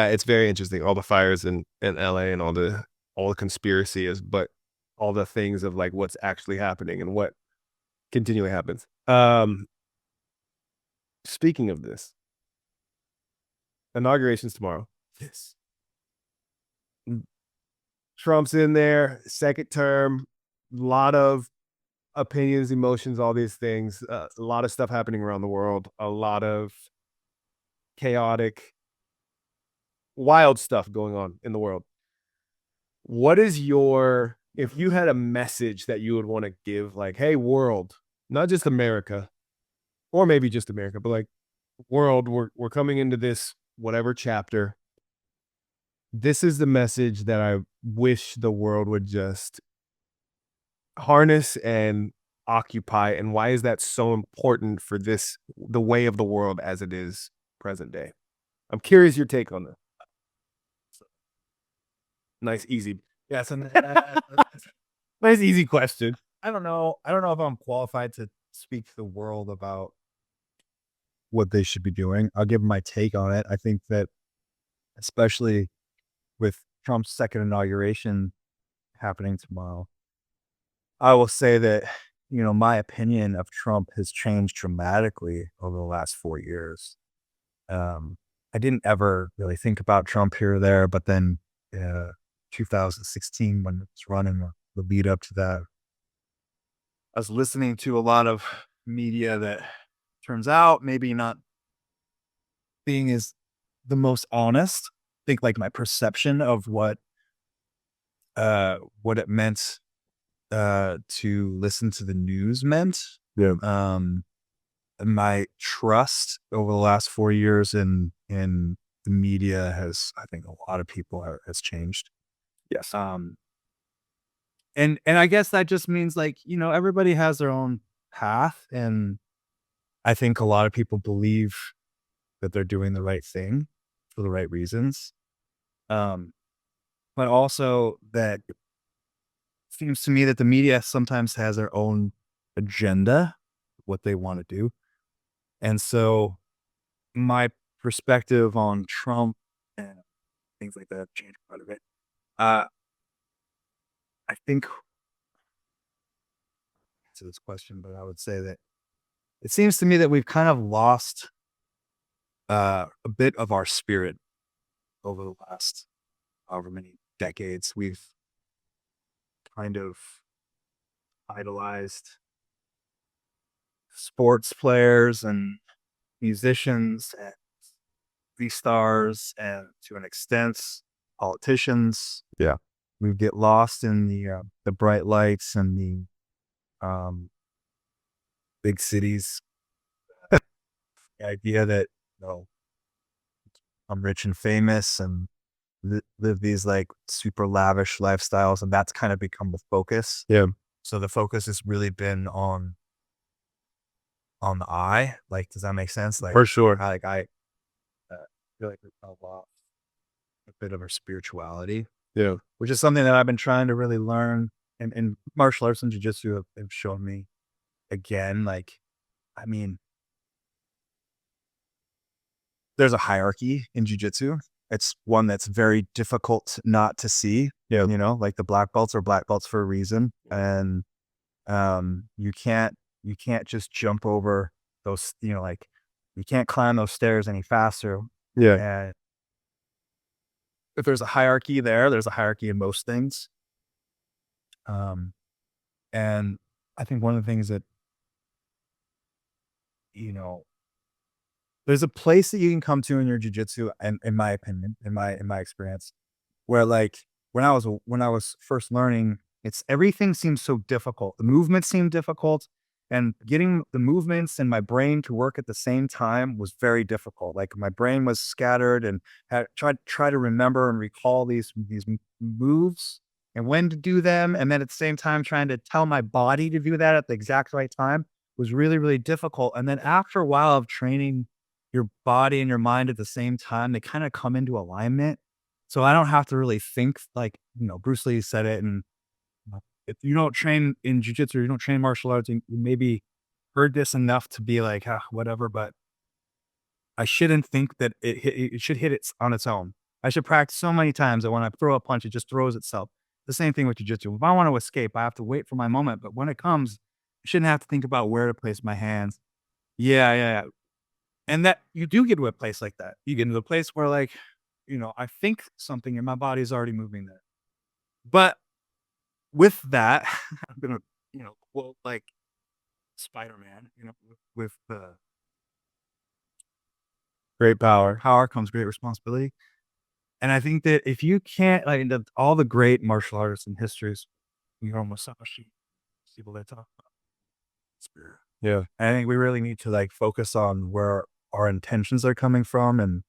Speaker 1: it's very interesting. All the fires in LA and all the conspiracy is, but all the things of like what's actually happening and what continually happens. Speaking of this, inauguration's tomorrow.
Speaker 2: Yes.
Speaker 1: Trump's in there, second term, a lot of opinions, emotions, all these things, a lot of stuff happening around the world, a lot of chaotic, wild stuff going on in the world. What is if you had a message that you would want to give, like, hey, world, not just America, or maybe just America, but like, world, we're coming into this whatever chapter. This is the message that I wish the world would just harness and occupy. And why is that so important for the way of the world as it is present day? I'm curious your take on that. Nice, easy.
Speaker 2: Yes, and
Speaker 1: nice, easy question.
Speaker 2: I don't know if I'm qualified to speak to the world about what they should be doing. I'll give my take on it. I think that, especially with Trump's second inauguration happening tomorrow, I will say that, my opinion of Trump has changed dramatically over the last 4 years. I didn't ever really think about Trump here or there, but then 2016, when it was running the lead up to that, I was listening to a lot of media that turns out maybe not being as the most honest. I think like my perception of what it meant to listen to the news meant.
Speaker 1: Yeah.
Speaker 2: My trust over the last 4 years in the media has, I think, a lot of people has changed.
Speaker 1: Yes.
Speaker 2: And I guess that just means like, everybody has their own path, and I think a lot of people believe that they're doing the right thing for the right reasons. But also that it seems to me that the media sometimes has their own agenda, what they want to do. And so my perspective on Trump and things like that changed quite a bit. I think to this question, but I would say that it seems to me that we've kind of lost a bit of our spirit over the last however many decades. We've kind of idolized sports players and musicians and movie stars, and to an extent, politicians.
Speaker 1: Yeah.
Speaker 2: We get lost in the bright lights and the big cities. The idea that I'm rich and famous and live these like super lavish lifestyles, and that's kind of become the focus.
Speaker 1: Yeah.
Speaker 2: So the focus has really been on the eye. Like, does that make sense? Like,
Speaker 1: For sure.
Speaker 2: I feel like we've lost a bit of our spirituality,
Speaker 1: Yeah.
Speaker 2: which is something that I've been trying to really learn. And martial arts and jiu-jitsu have shown me again. Like, I mean, there's a hierarchy in jiu-jitsu. It's one that's very difficult not to see.
Speaker 1: Yeah.
Speaker 2: Like the black belts are black belts for a reason. And you can't just jump over those, like you can't climb those stairs any faster.
Speaker 1: Yeah.
Speaker 2: And if there's a hierarchy there's a hierarchy in most things. And I think one of the things that, there's a place that you can come to in your jiu-jitsu, and in my opinion, in my experience, where like when I was first learning, everything seems so difficult. The movements seem difficult, and getting the movements and my brain to work at the same time was very difficult. Like my brain was scattered and had try to remember and recall these moves and when to do them, and then at the same time trying to tell my body to do that at the exact right time was really, really difficult. And then after a while of training your body and your mind at the same time, they kind of come into alignment. So I don't have to really think like, Bruce Lee said it. And if you don't train in jiu-jitsu, you don't train martial arts, and you maybe heard this enough to be like, whatever, but I shouldn't think that it should hit it on its own. I should practice so many times that when I throw a punch, it just throws itself. The same thing with jiu-jitsu. If I want to escape, I have to wait for my moment. But when it comes, I shouldn't have to think about where to place my hands. Yeah. And that you do get to a place like that. You get into a place where like, I think something and my body's already moving there. But with that, I'm going to, quote like Spider-Man, with the
Speaker 1: Great power.
Speaker 2: power comes great responsibility. And I think that if you can't, like all the great martial artists in histories, people that talk about spirit.
Speaker 1: Yeah.
Speaker 2: I think we really need to like focus on where our intentions are coming from, and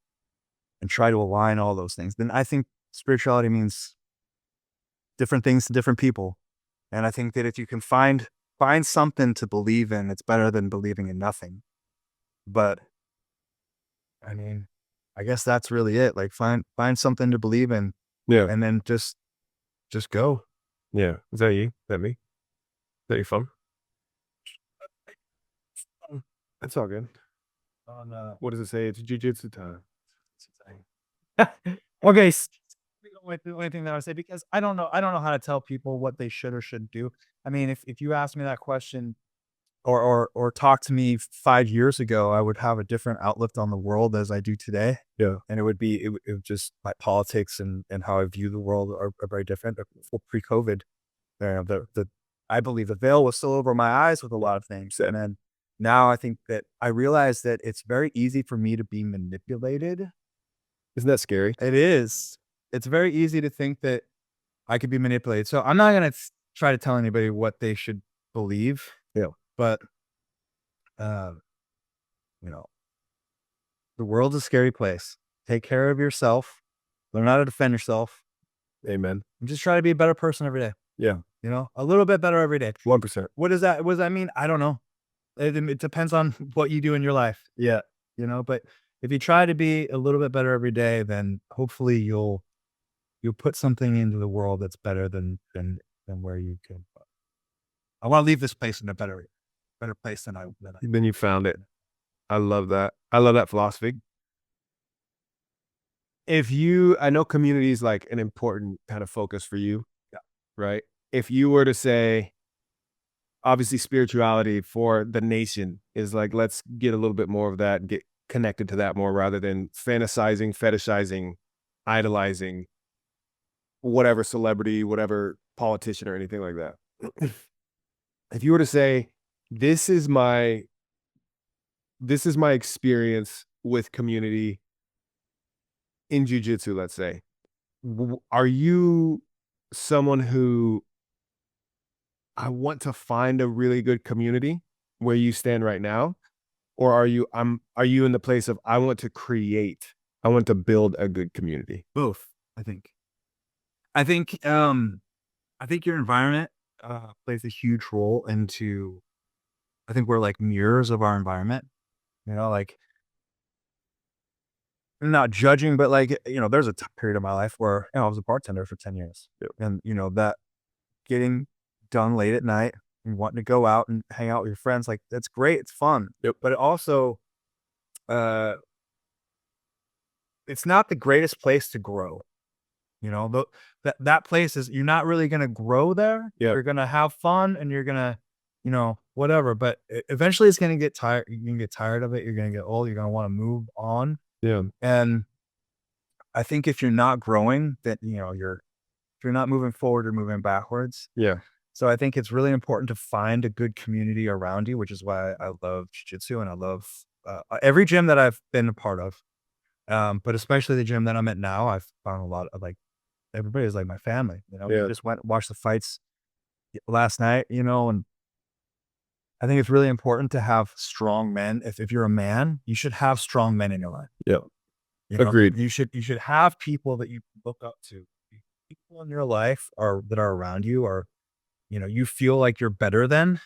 Speaker 2: try to align all those things. Then I think spirituality means different things to different people. And I think that if you can find something to believe in, it's better than believing in nothing. But I mean, I guess that's really it. Like find something to believe in.
Speaker 1: Yeah.
Speaker 2: And then just go.
Speaker 1: Yeah. Is that you? Is that me? Is that your phone? That's all good. What does it say? It's jiu-jitsu time.
Speaker 2: Okay. the only thing that I would say, because I don't know how to tell people what they should or shouldn't do. I mean, if you asked me that question or talk to me 5 years ago, I would have a different outlook on the world as I do today.
Speaker 1: Yeah.
Speaker 2: And it would just my politics and how I view the world are very different. Pre-COVID, I believe the veil was still over my eyes with a lot of things. And then now I think that I realize that it's very easy for me to be manipulated.
Speaker 1: Isn't that scary?
Speaker 2: It is. It's very easy to think that I could be manipulated. So I'm not going to try to tell anybody what they should believe.
Speaker 1: Yeah.
Speaker 2: But, the world's a scary place. Take care of yourself. Learn how to defend yourself.
Speaker 1: Amen.
Speaker 2: And just try to be a better person every day.
Speaker 1: Yeah.
Speaker 2: A little bit better every day.
Speaker 1: 1%.
Speaker 2: What does that mean? I don't know. It depends on what you do in your life.
Speaker 1: Yeah.
Speaker 2: But if you try to be a little bit better every day, then hopefully you'll put something into the world that's better than where you can. I want to leave this place in a better place than I.
Speaker 1: Then you found it. I love that. I love that philosophy. I know community is like an important kind of focus for you.
Speaker 2: Yeah.
Speaker 1: Right. If you were to say, obviously spirituality for the nation is like, let's get a little bit more of that and get connected to that more rather than fantasizing, fetishizing, idolizing whatever celebrity, whatever politician or anything like that. If you were to say, this is my experience with community in jiu-jitsu, let's say, are you someone who I want to find a really good community where you stand right now? Or are you in the place of I want to build a good community?
Speaker 2: Both, I think. I think your environment plays a huge role into. I think we're like mirrors of our environment. Like, I'm not judging, but like, there's a period of my life where I was a bartender for 10 years.
Speaker 1: Yep.
Speaker 2: And that getting done late at night and wanting to go out and hang out with your friends, like, that's great. It's fun.
Speaker 1: Yep.
Speaker 2: But it also, it's not the greatest place to grow. That place is, you're not really going to grow there.
Speaker 1: Yep.
Speaker 2: You're going to have fun and you're going to, whatever. But eventually it's going to get tired. You're going to get tired of it. You're going to get old. You're going to want to move on.
Speaker 1: Yeah.
Speaker 2: And I think if you're not growing, that, if you're not moving forward, you're moving backwards.
Speaker 1: Yeah.
Speaker 2: So I think it's really important to find a good community around you, which is why I love jiu-jitsu and I love every gym that I've been a part of. But especially the gym that I'm at now, I've found a lot of everybody is like my family.
Speaker 1: Yeah.
Speaker 2: We just went and watched the fights last night, and I think it's really important to have strong men. If you're a man, you should have strong men in your life.
Speaker 1: Yeah. Agreed.
Speaker 2: You should have people that you look up to. People in your life that are around you are, you feel like you're better than,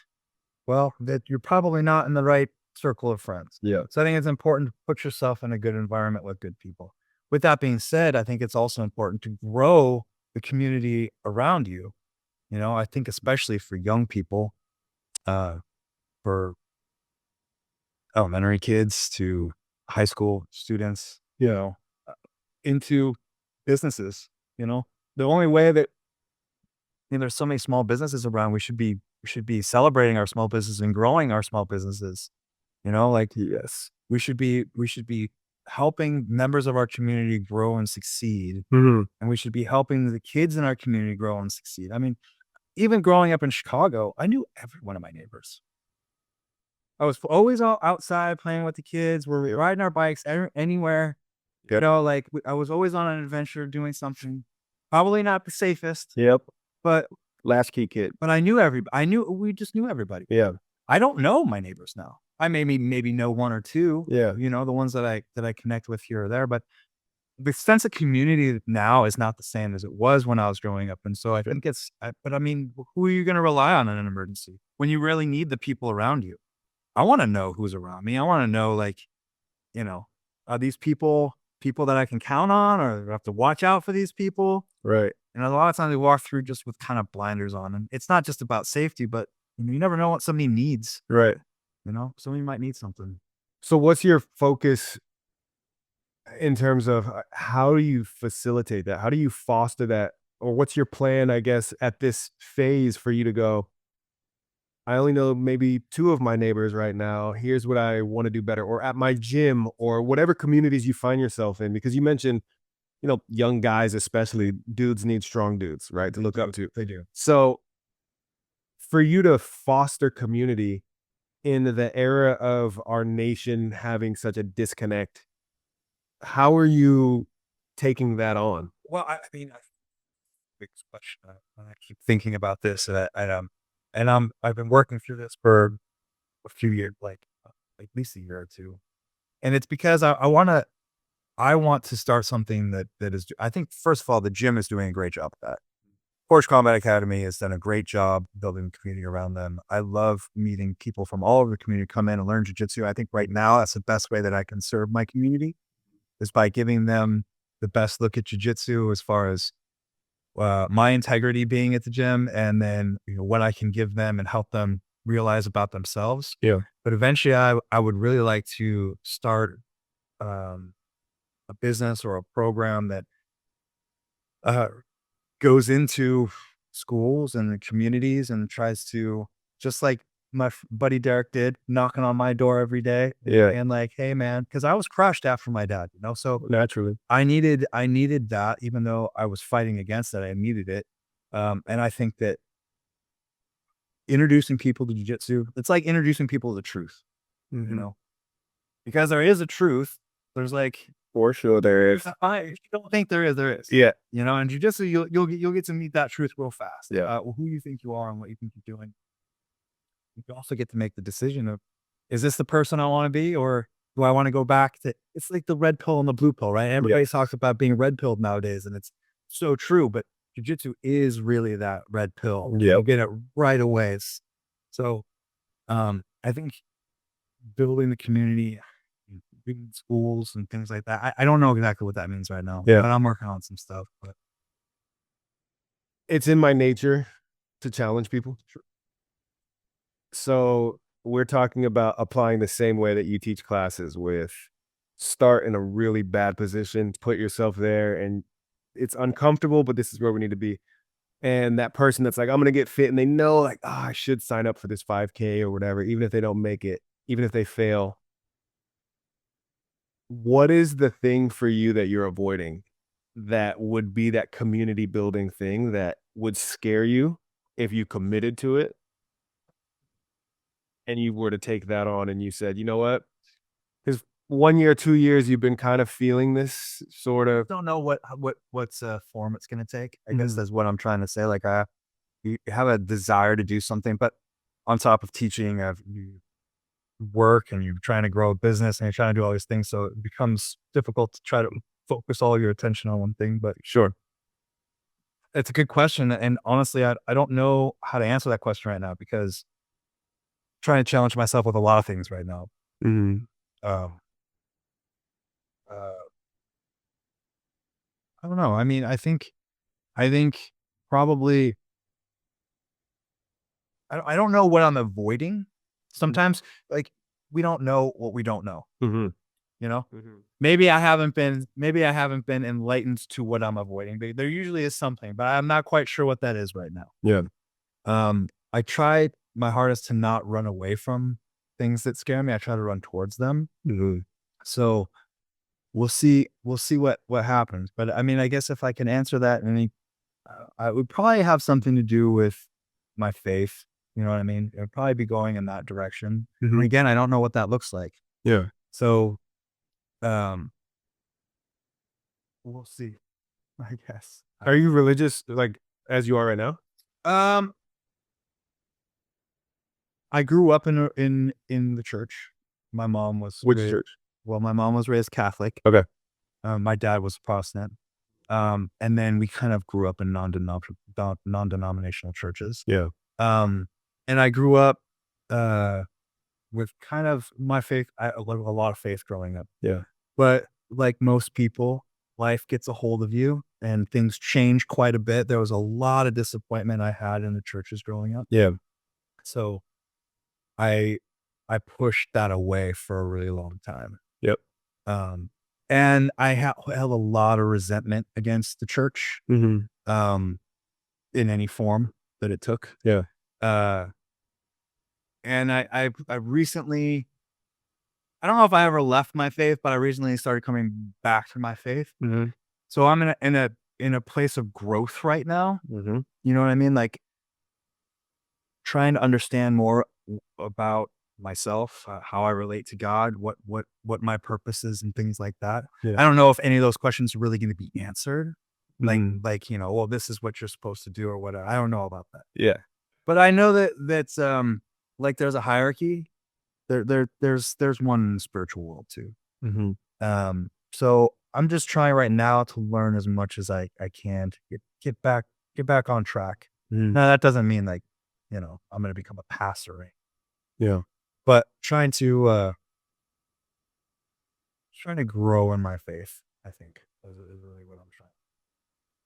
Speaker 2: well, that you're probably not in the right circle of friends.
Speaker 1: Yeah.
Speaker 2: So I think it's important to put yourself in a good environment with good people. With that being said, I think it's also important to grow the community around you. I think especially for young people, for elementary kids to high school students, into businesses, the only way that, there's so many small businesses around, we should be celebrating our small business and growing our small businesses.
Speaker 1: Yes,
Speaker 2: we should be helping members of our community grow and succeed.
Speaker 1: Mm-hmm.
Speaker 2: And we should be helping the kids in our community grow and succeed. I mean, even growing up in Chicago, I knew every one of my neighbors. I was always all outside playing with the kids. We're riding our bikes anywhere.
Speaker 1: Yep.
Speaker 2: I was always on an adventure doing something. Probably not the safest.
Speaker 1: Yep.
Speaker 2: But
Speaker 1: latchkey kid.
Speaker 2: But we just knew everybody.
Speaker 1: Yeah.
Speaker 2: I don't know my neighbors now. I maybe know one or two.
Speaker 1: Yeah.
Speaker 2: The ones that I connect with here or there. But the sense of community now is not the same as it was when I was growing up. And so I think but I mean, who are you going to rely on in an emergency when you really need the people around you? I want to know who's around me. I want to know, are these people that I can count on, or do I have to watch out for these people?
Speaker 1: Right.
Speaker 2: And a lot of times we walk through just with kind of blinders on, and it's not just about safety, but you never know what somebody needs.
Speaker 1: Right.
Speaker 2: Somebody might need something.
Speaker 1: So what's your focus in terms of how do you facilitate that? How do you foster that? Or what's your plan, I guess, at this phase for you to go, I only know maybe 2 of my neighbors right now. Here's what I wanna do better, or at my gym, or whatever communities you find yourself in, because you mentioned, young guys especially, dudes need strong dudes, right, to look up to.
Speaker 2: They do.
Speaker 1: So, for you to foster community in the era of our nation having such a disconnect, how are you taking that on?
Speaker 2: Well, I mean, big question. I keep thinking about this, and I've been working through this for a few years, like at least a year or two, and it's because I want to start something that is. I think first of all, the gym is doing a great job of that. Forge Combat Academy has done a great job building a community around them. I love meeting people from all over the community come in and learn jiu-jitsu. I think right now that's the best way that I can serve my community is by giving them the best look at jiu-jitsu as far as my integrity being at the gym, and then what I can give them and help them realize about themselves.
Speaker 1: Yeah.
Speaker 2: But eventually, I would really like to start um, a business or a program that uh, goes into schools and the communities and tries to, just like my buddy Derek did, knocking on my door every day
Speaker 1: Yeah.
Speaker 2: and like, hey man, because I was crushed after my dad, so
Speaker 1: Naturally.
Speaker 2: I needed that, even though I was fighting against it, I needed it. And I think that introducing people to jiu-jitsu, it's like introducing people to the truth,
Speaker 1: Mhm.
Speaker 2: because there is a truth. There's like,
Speaker 1: For sure there is.
Speaker 2: if you don't think there is, there is.
Speaker 1: Yeah.
Speaker 2: And jiu-jitsu, you'll get to meet that truth real fast.
Speaker 1: Yeah.
Speaker 2: Who you think you are and what you think you're doing. You also get to make the decision of, is this the person I want to be, or do I want to go back to? It's like the red pill and the blue pill, right? Everybody talks about being red pilled nowadays, and it's so true. But jiu-jitsu is really that red pill.
Speaker 1: Yep.
Speaker 2: You'll get it right away. So, I think building the community, building schools and things like that. I don't know exactly what that means right now,
Speaker 1: Yeah.
Speaker 2: but I'm working on some stuff. But
Speaker 1: It's in my nature to challenge people. So, we're talking about applying the same way that you teach classes with start in a really bad position, put yourself there, and it's uncomfortable, but this is where we need to be. And that person that's like, I'm gonna get fit, and they know, like, I should sign up for this 5K or whatever, even if they don't make it, even if they fail. What is the thing for you that you're avoiding that would be that community building thing that would scare you if you committed to it and you were to take that on and you said, you know what? Because 1 year, 2 years, you've been kind of feeling this sort of.
Speaker 2: don't know what's form it's going to take. I guess
Speaker 1: Mhm.
Speaker 2: that's what I'm trying to say. Like you have a desire to do something, but on top of teaching, you work and you're trying to grow a business and you're trying to do all these things. So it becomes difficult to try to focus all your attention on one thing. But
Speaker 1: Sure.
Speaker 2: it's a good question. And honestly, I don't know how to answer that question right now because I'm trying to challenge myself with a lot of things right now.
Speaker 1: Mhm.
Speaker 2: Um, uh, I don't know. I mean, I think probably, I don't know what I'm avoiding. Sometimes, like, we don't know what we don't know,
Speaker 1: Mhm.
Speaker 2: you know?
Speaker 1: Mhm.
Speaker 2: Maybe I haven't been enlightened to what I'm avoiding. There usually is something, but I'm not quite sure what that is right now.
Speaker 1: Yeah.
Speaker 2: I try my hardest to not run away from things that scare me. I try to run towards them.
Speaker 1: Mhm.
Speaker 2: So we'll see what happens. But I mean, I guess if I can answer that, I would probably have something to do with my faith. You know what I mean? It would probably be going in that direction. And
Speaker 1: Mhm.
Speaker 2: again, I don't know what that looks like.
Speaker 1: Yeah.
Speaker 2: So, um, we'll see, I guess.
Speaker 1: Are you religious, like, as you are right now?
Speaker 2: Um, I grew up in the church. My mom was
Speaker 1: Which
Speaker 2: raised,
Speaker 1: church?
Speaker 2: well, my mom was raised Catholic.
Speaker 1: Okay.
Speaker 2: My dad was Protestant. And then we kind of grew up in non-denominational churches.
Speaker 1: Yeah.
Speaker 2: Um, and I grew up, with kind of my faith. I a lot of faith growing up,
Speaker 1: Yeah.
Speaker 2: but like most people, life gets a hold of you and things change quite a bit. There was a lot of disappointment I had in the churches growing up.
Speaker 1: Yeah.
Speaker 2: So I I pushed that away for a really long time.
Speaker 1: Yep.
Speaker 2: Um, And I have a lot of resentment against the church, in any form that it took.
Speaker 1: Yeah.
Speaker 2: And I've recently, I don't know if I ever left my faith, but I recently started coming back to my faith. So I'm in a place of growth right now. You know what I mean? Like trying to understand more about myself, how I relate to God, what my purpose is, and things like that.
Speaker 1: Yeah.
Speaker 2: I don't know if any of those questions are really going to be answered. Like well, this is what you're supposed to do or whatever. I don't know about that.
Speaker 1: Yeah.
Speaker 2: But I know that's like there's a hierarchy. There's one in the spiritual world too. So I'm just trying right now to learn as much as I can to get back on track. Now that doesn't mean like, I'm going to become a pastor, right?
Speaker 1: Yeah.
Speaker 2: But trying to grow in my faith, I think is really what I'm trying.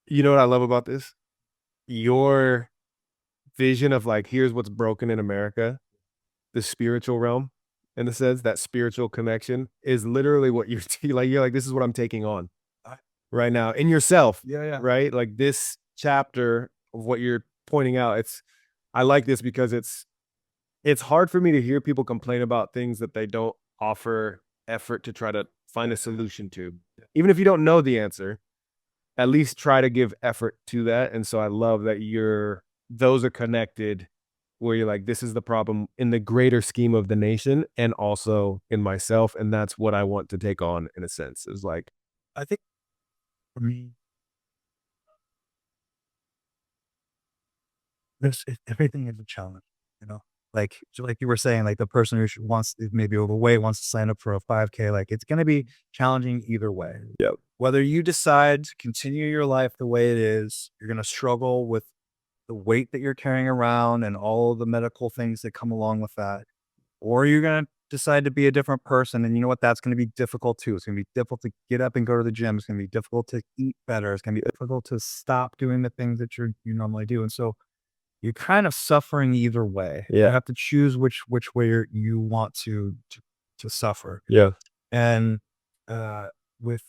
Speaker 1: You know what I love about this? Your vision of like, here's what's broken in America, the spiritual realm, in the sense that spiritual connection is literally what you're you're like, this is what I'm taking on right now in yourself.
Speaker 2: Yeah.
Speaker 1: Right? Like this chapter of what you're pointing out, I like this because it's hard for me to hear people complain about things that they don't offer effort to try to find a solution to. Even if you don't know the answer, at least try to give effort to that. And so I love that those are connected, where you're like, this is the problem in the greater scheme of the nation and also in myself. And that's what I want to take on, in a sense, is like,
Speaker 2: I think for me, everything is a challenge, like you were saying, like the person who is maybe overweight wants to sign up for a 5K, like it's going to be challenging either way.
Speaker 1: Yep.
Speaker 2: Whether you decide to continue your life the way it is, you're going to struggle with the weight that you're carrying around and all of the medical things that come along with that, or you're going to decide to be a different person. And you know what? That's going to be difficult too. It's going to be difficult to get up and go to the gym. It's going to be difficult to eat better. It's going to be difficult to stop doing the things that you normally do. And so you're kind of suffering either way.
Speaker 1: Yeah.
Speaker 2: You have to choose which way you want to suffer.
Speaker 1: Yeah.
Speaker 2: And with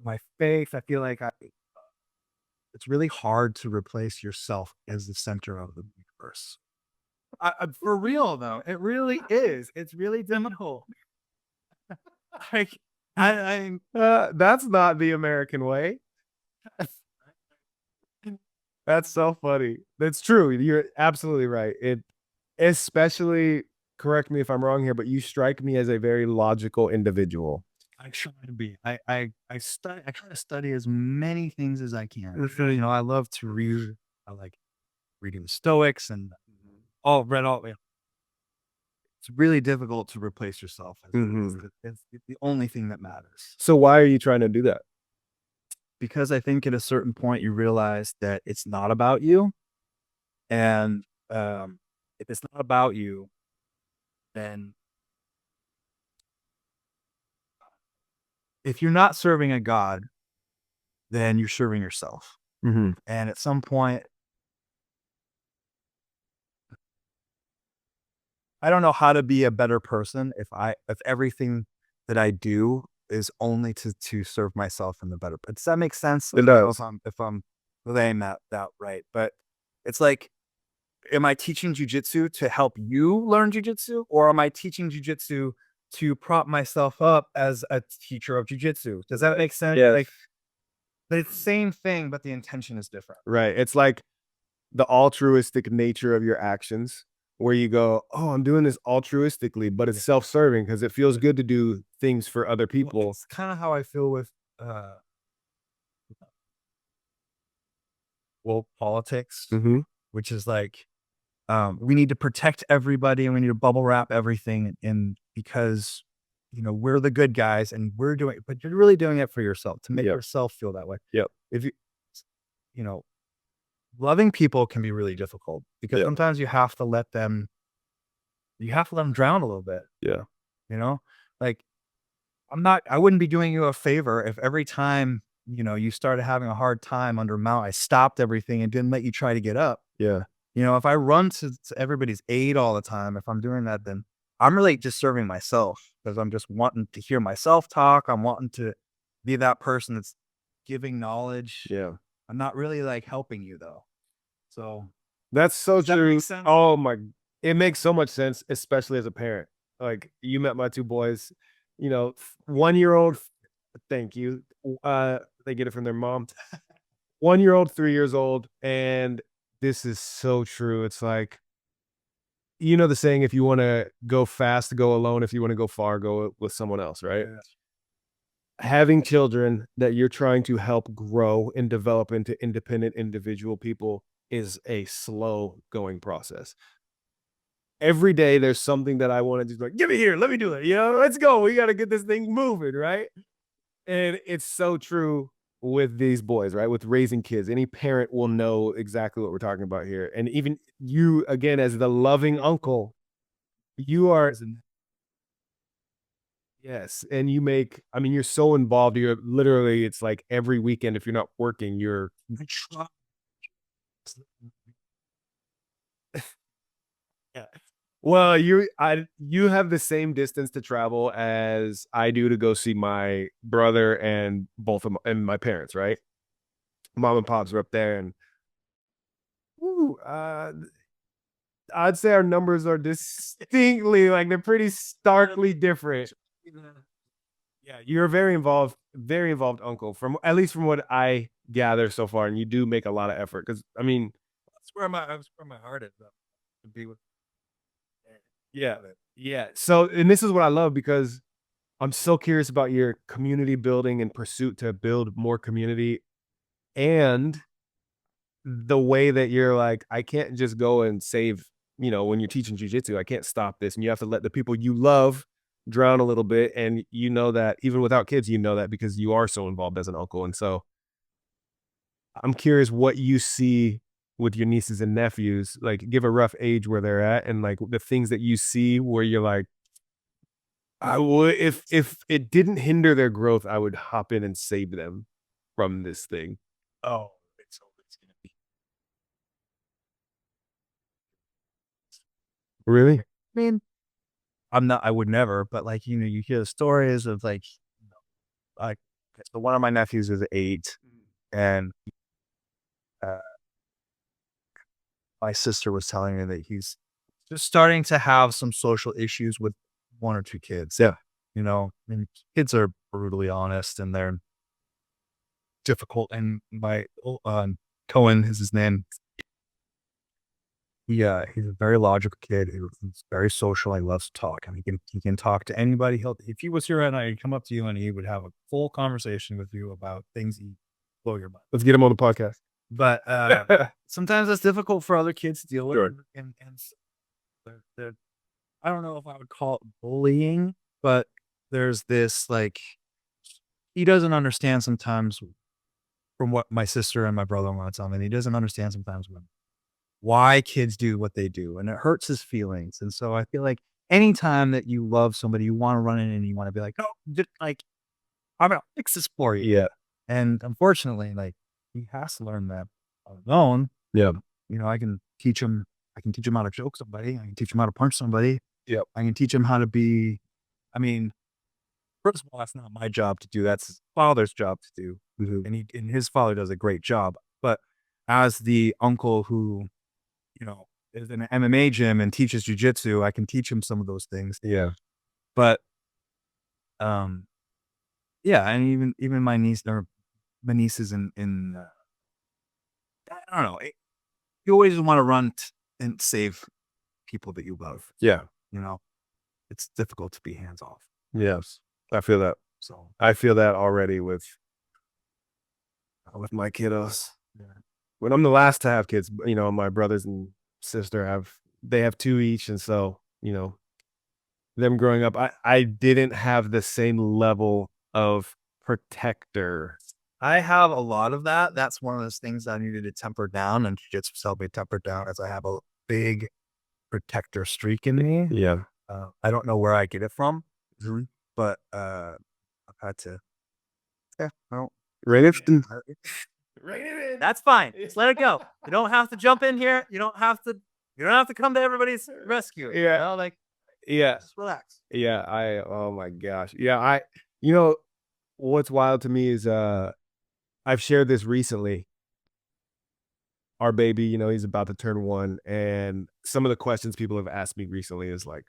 Speaker 2: my faith, I feel like it's really hard to replace yourself as the center of the universe. For real though, it really is. It's really difficult. Like
Speaker 1: that's not the American way. That's so funny. That's true. You're absolutely right. Especially, correct me if I'm wrong here, but you strike me as a very logical individual.
Speaker 2: I try to be. I try to study as many things as I can. I love to read. I like reading the Stoics and read all. It's really difficult to replace yourself. It's the only thing that matters.
Speaker 1: So why are you trying to do that?
Speaker 2: Because I think at a certain point you realize that it's not about you. And if it's not about you, then if you're not serving a God, then you're serving yourself. And at some point, I don't know how to be a better person if everything that I do is only to serve myself in the better. Does that make sense?
Speaker 1: It does.
Speaker 2: If I'm laying that right, but it's like, am I teaching jujitsu to help you learn jujitsu, or am I teaching jujitsu to prop myself up as a teacher of jujitsu? Does that make sense?
Speaker 1: Yeah.
Speaker 2: Like the same thing, but the intention is different.
Speaker 1: Right. It's like the altruistic nature of your actions, where you go, oh, I'm doing this altruistically, but it's self-serving because it feels good to do things for other people.
Speaker 2: Well, it's kind of how I feel with politics, which is like, we need to protect everybody and we need to bubble wrap everything. And because, we're the good guys and we're doing it, but you're really doing it for yourself, to make yourself feel that way.
Speaker 1: Yep.
Speaker 2: If loving people can be really difficult because sometimes you have to let them drown a little bit.
Speaker 1: Yeah.
Speaker 2: Like I wouldn't be doing you a favor if every time, you started having a hard time under mount, I stopped everything and didn't let you try to get up.
Speaker 1: Yeah.
Speaker 2: If I run to everybody's aid all the time, if I'm doing that, then I'm really just serving myself because I'm just wanting to hear myself talk. I'm wanting to be that person that's giving knowledge.
Speaker 1: Yeah.
Speaker 2: I'm not really like helping you though. So
Speaker 1: That's so
Speaker 2: does that
Speaker 1: true.
Speaker 2: make sense?
Speaker 1: Oh my, it makes so much sense, especially as a parent. Like you met my two boys, 1-year-old, thank you. They get it from their mom. 1-year-old, 3 years old. And this is so true. It's like, the saying, if you want to go fast, go alone. If you want to go far, go with someone else, right?
Speaker 2: Yeah.
Speaker 1: Having children that you're trying to help grow and develop into independent individual people is a slow going process. Every day there's something that I want to do, like, give me here, let me do it. Let's go. We got to get this thing moving, right? And it's so true with these boys, right? With raising kids. Any parent will know exactly what we're talking about here. And even you, again, as the loving uncle, you are. Yes, and you're so involved. You're literally, it's like every weekend, if you're not working, you're. Yeah. Well, you have the same distance to travel as I do to go see my brother and and my parents, right? Mom and pops are up there, and ooh, I'd say our numbers are distinctly, like, they're pretty starkly different. Yeah, you're a very involved uncle, from at least from what I gather so far, and you do make a lot of effort. Because
Speaker 2: That's where my heart is though. To be with.
Speaker 1: yeah, yeah. So, and this is what I love, because I'm so curious about your community building and pursuit to build more community, and the way that you're like, I can't just go and save, when you're teaching jujitsu, I can't stop this. And you have to let the people you love drown a little bit. And you know that even without kids, you know that because you are so involved as an uncle. And so I'm curious what you see with your nieces and nephews, like give a rough age where they're at, and like the things that you see where you're like, I would, if it didn't hinder their growth, I would hop in and save them from this thing.
Speaker 2: Oh, it's always gonna be.
Speaker 1: Really?
Speaker 2: I mean, I would never, but like, you hear the stories of like, like, so one of my nephews is 8, and uh, my sister was telling me that he's just starting to have some social issues with 1 or 2 kids.
Speaker 1: Yeah.
Speaker 2: I mean, kids are brutally honest and they're difficult. And Cohen is his name. Yeah, he's a very logical kid. He's very social. He loves to talk. I mean, he can talk to anybody. If he was here right now, he'd come up to you and he would have a full conversation with you about things that blow your mind.
Speaker 1: Let's get him on the podcast.
Speaker 2: But sometimes it's difficult for other kids to deal with.
Speaker 1: Sure.
Speaker 2: And they're, I don't know if I would call it bullying, but there's this like, he doesn't understand sometimes, from what my sister and my brother-in-law tell me, he doesn't understand sometimes why kids do what they do, and it hurts his feelings. And so I feel like anytime that you love somebody, you want to run in and you want to be like, no, like, I'm gonna fix this for you.
Speaker 1: Yeah.
Speaker 2: And unfortunately, like, he has to learn that alone.
Speaker 1: Yeah.
Speaker 2: I can teach him how to choke somebody. I can teach him how to punch somebody.
Speaker 1: Yep.
Speaker 2: I can teach him how to be, I mean, first of all, that's not my job to do. That's his father's job to do.
Speaker 1: Mm-hmm.
Speaker 2: And his father does a great job. But as the uncle who, is in an MMA gym and teaches jujitsu, I can teach him some of those things.
Speaker 1: Yeah.
Speaker 2: But, yeah, and even my nieces in I don't know. You always want to run and save people that you love.
Speaker 1: Yeah.
Speaker 2: It's difficult to be hands off.
Speaker 1: Yes. I feel that.
Speaker 2: So
Speaker 1: I feel that already with my kiddos.
Speaker 2: yeah.
Speaker 1: When I'm the last to have kids, my brothers and sister have 2 each. And so, them growing up, I didn't have the same level of protector.
Speaker 2: I have a lot of that. That's one of those things I needed to temper down, and jiu-jitsu helped me temper down, as I have a big protector streak in me.
Speaker 1: Yeah.
Speaker 2: I don't know where I get it from, but I've had to. Yeah, well,
Speaker 1: Rein it in.
Speaker 2: That's fine. Just let it go. You don't have to jump in here. You don't have to come to everybody's rescue.
Speaker 1: Yeah. Yeah.
Speaker 2: Just relax.
Speaker 1: Yeah. Oh my gosh. Yeah.
Speaker 3: what's wild to me is I've shared this recently. Our baby, you know, he's about to turn 1, and some of the questions people have asked me recently is like,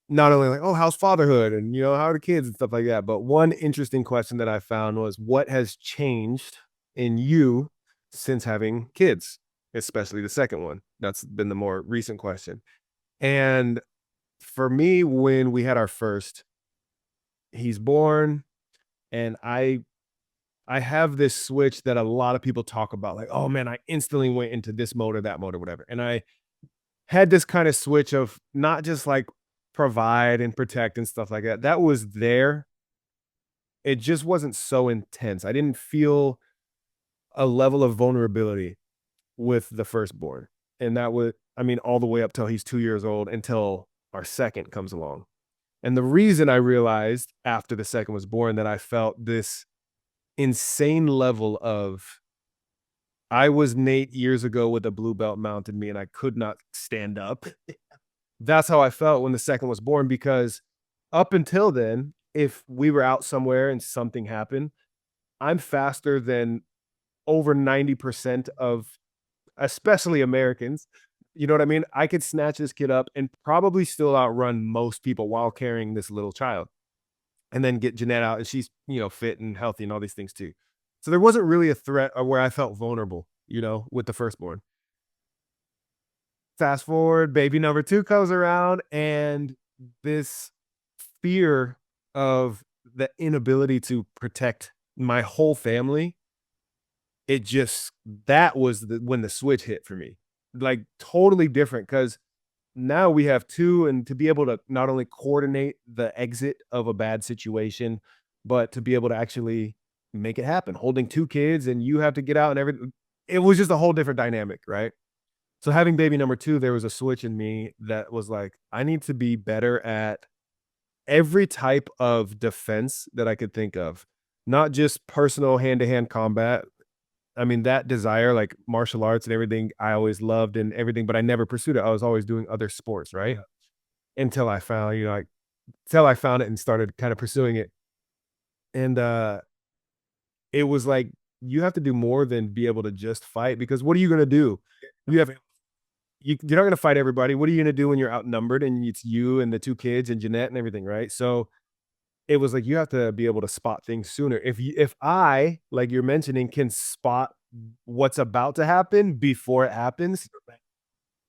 Speaker 3: not only like, oh, how's fatherhood, and you know, how are the kids and stuff like that. But one interesting question that I found was, what has changed in you since having kids, especially the second one? That's been the more recent question. And for me, when we had our first, he's born, and I have this switch that a lot of people talk about, like, oh man, I instantly went into this mode or that mode or whatever. And I had this kind of switch of not just like provide and protect and stuff like that. That was there. It just wasn't so intense. I didn't feel a level of vulnerability with the firstborn. And that was, I mean, all the way up till he's 2 years old until our second comes along. And the reason I realized after the second was born that I felt this insane level of, I was Nate years ago with a blue belt mounted me and I could not stand up. That's how I felt when the second was born, because up until then, if we were out somewhere and something happened, I'm faster than over 90% of especially Americans. You know what I mean? I could snatch this kid up and probably still outrun most people while carrying this little child. And then get Jeanette out, and she's, you know, fit and healthy and all these things too. So there wasn't really a threat or where I felt vulnerable, you know, with the firstborn. Fast forward, baby number 2 comes around, and this fear of the inability to protect my whole family, it just, that was when the switch hit for me. Like, totally different, because now we have 2, and to be able to not only coordinate the exit of a bad situation, but to be able to actually make it happen. Holding 2 kids and you have to get out and everything. It was just a whole different dynamic, right? So having baby number 2, there was a switch in me that was like, I need to be better at every type of defense that I could think of, not just personal hand-to-hand combat. I mean, that desire, like martial arts and everything, I always loved and everything, but I never pursued it. I was always doing other sports, right? Until I found, you know, like, till I found it and started kind of pursuing it. And it was like, you have to do more than be able to just fight, because what are you going to do? You have you're not going to fight everybody. What are you going to do when you're outnumbered and it's you and the 2 kids and Jeanette and everything, right? So it was like, you have to be able to spot things sooner. If I, like you're mentioning, can spot what's about to happen before it happens,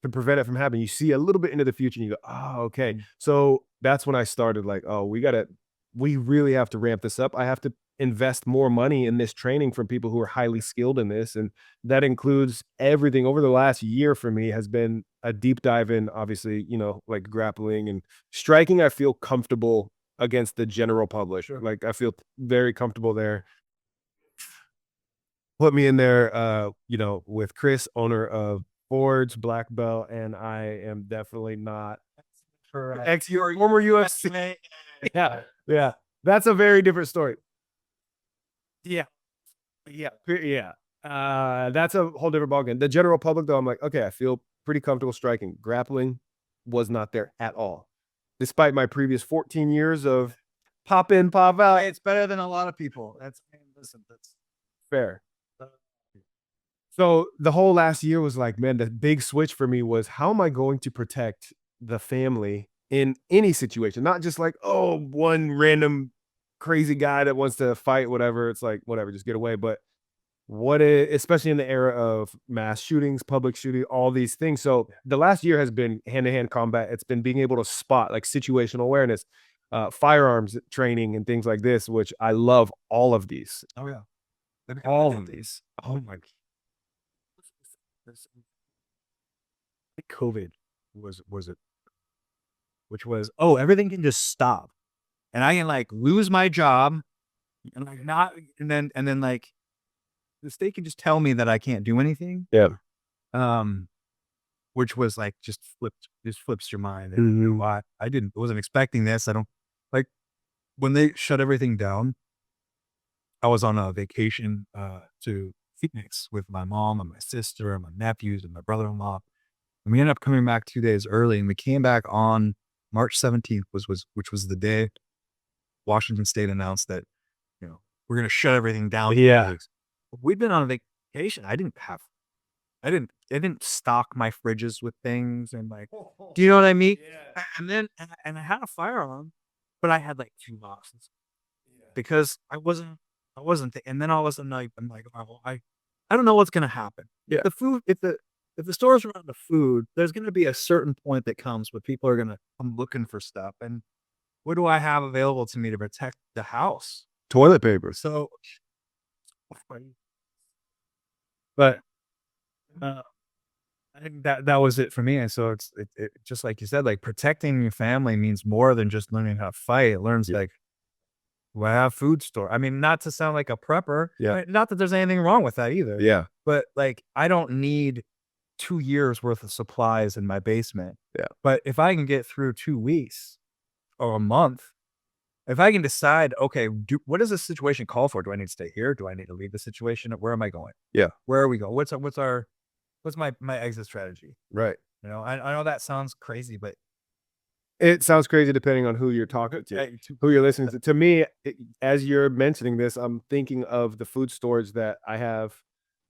Speaker 3: to prevent it from happening, you see a little bit into the future and you go, oh, okay. So that's when I started like, oh, we really have to ramp this up. I have to invest more money in this training from people who are highly skilled in this. And that includes everything. Over the last year for me has been a deep dive in, obviously, you know, like grappling and striking. I feel comfortable against the general public. Sure. Like, I feel very comfortable there. Put me in there, you know, with Chris, owner of Forge, black belt, and I am definitely not former UFC. Yeah, yeah. That's a very different story. Yeah. Yeah. Yeah. That's a whole different ballgame. The general public, though, I'm like, okay, I feel pretty comfortable striking. Grappling was not there at all, despite my previous 14 years of pop in, pop out.
Speaker 2: It's better than a lot of people. Listen, that's
Speaker 3: Fair. So the whole last year was like, man, the big switch for me was, how am I going to protect the family in any situation? Not just like, oh, one random crazy guy that wants to fight, whatever. It's like, whatever, just get away. But especially in the era of mass shootings, public shooting, all these things. So the last year has been hand-to-hand combat. It's been being able to spot, like, situational awareness, firearms training and things like this, which I love all of these.
Speaker 2: oh yeah.
Speaker 3: All of these. Oh my.
Speaker 2: COVID was it, which was, oh, everything can just stop, and I can like lose my job, and like not, and then like the state can just tell me that I can't do anything.
Speaker 3: Yeah.
Speaker 2: Which was like just flips your mind. And why wasn't expecting this. I don't like when they shut everything down. I was on a vacation to Phoenix with my mom and my sister and my nephews and my brother-in-law. And we ended up coming back 2 days early, and we came back on March 17th, which was the day Washington State announced that we're going to shut everything down.
Speaker 3: Yeah.
Speaker 2: We've been on vacation. I didn't stock my fridges with things and like, do you know what I mean?
Speaker 3: Yeah.
Speaker 2: And then, and I had a firearm, but I had like 2 boxes because and then all of a sudden I'm like, oh, I don't know what's going to happen.
Speaker 3: Yeah.
Speaker 2: The food, if the stores run out of food, there's going to be a certain point that comes where people are going to come looking for stuff. And what do I have available to me to protect the house?
Speaker 3: Toilet paper.
Speaker 2: So, but I think that was it for me. And so it just like you said, like protecting your family means more than just learning how to fight. It learns like, well, I have food store. I mean, not to sound like a prepper.
Speaker 3: Yeah.
Speaker 2: Right? Not that there's anything wrong with that either.
Speaker 3: Yeah.
Speaker 2: But like, I don't need 2 years worth of supplies in my basement.
Speaker 3: Yeah.
Speaker 2: But if I can get through 2 weeks or a month, if I can decide, okay, what does this situation call for? Do I need to stay here? Do I need to leave the situation? Where am I going?
Speaker 3: Yeah.
Speaker 2: Where are we going? What's my exit strategy?
Speaker 3: Right.
Speaker 2: You know, I know that sounds crazy, but
Speaker 3: It sounds crazy depending on who you're talking to, who you're listening to. To me, as you're mentioning this, I'm thinking of the food stores that I have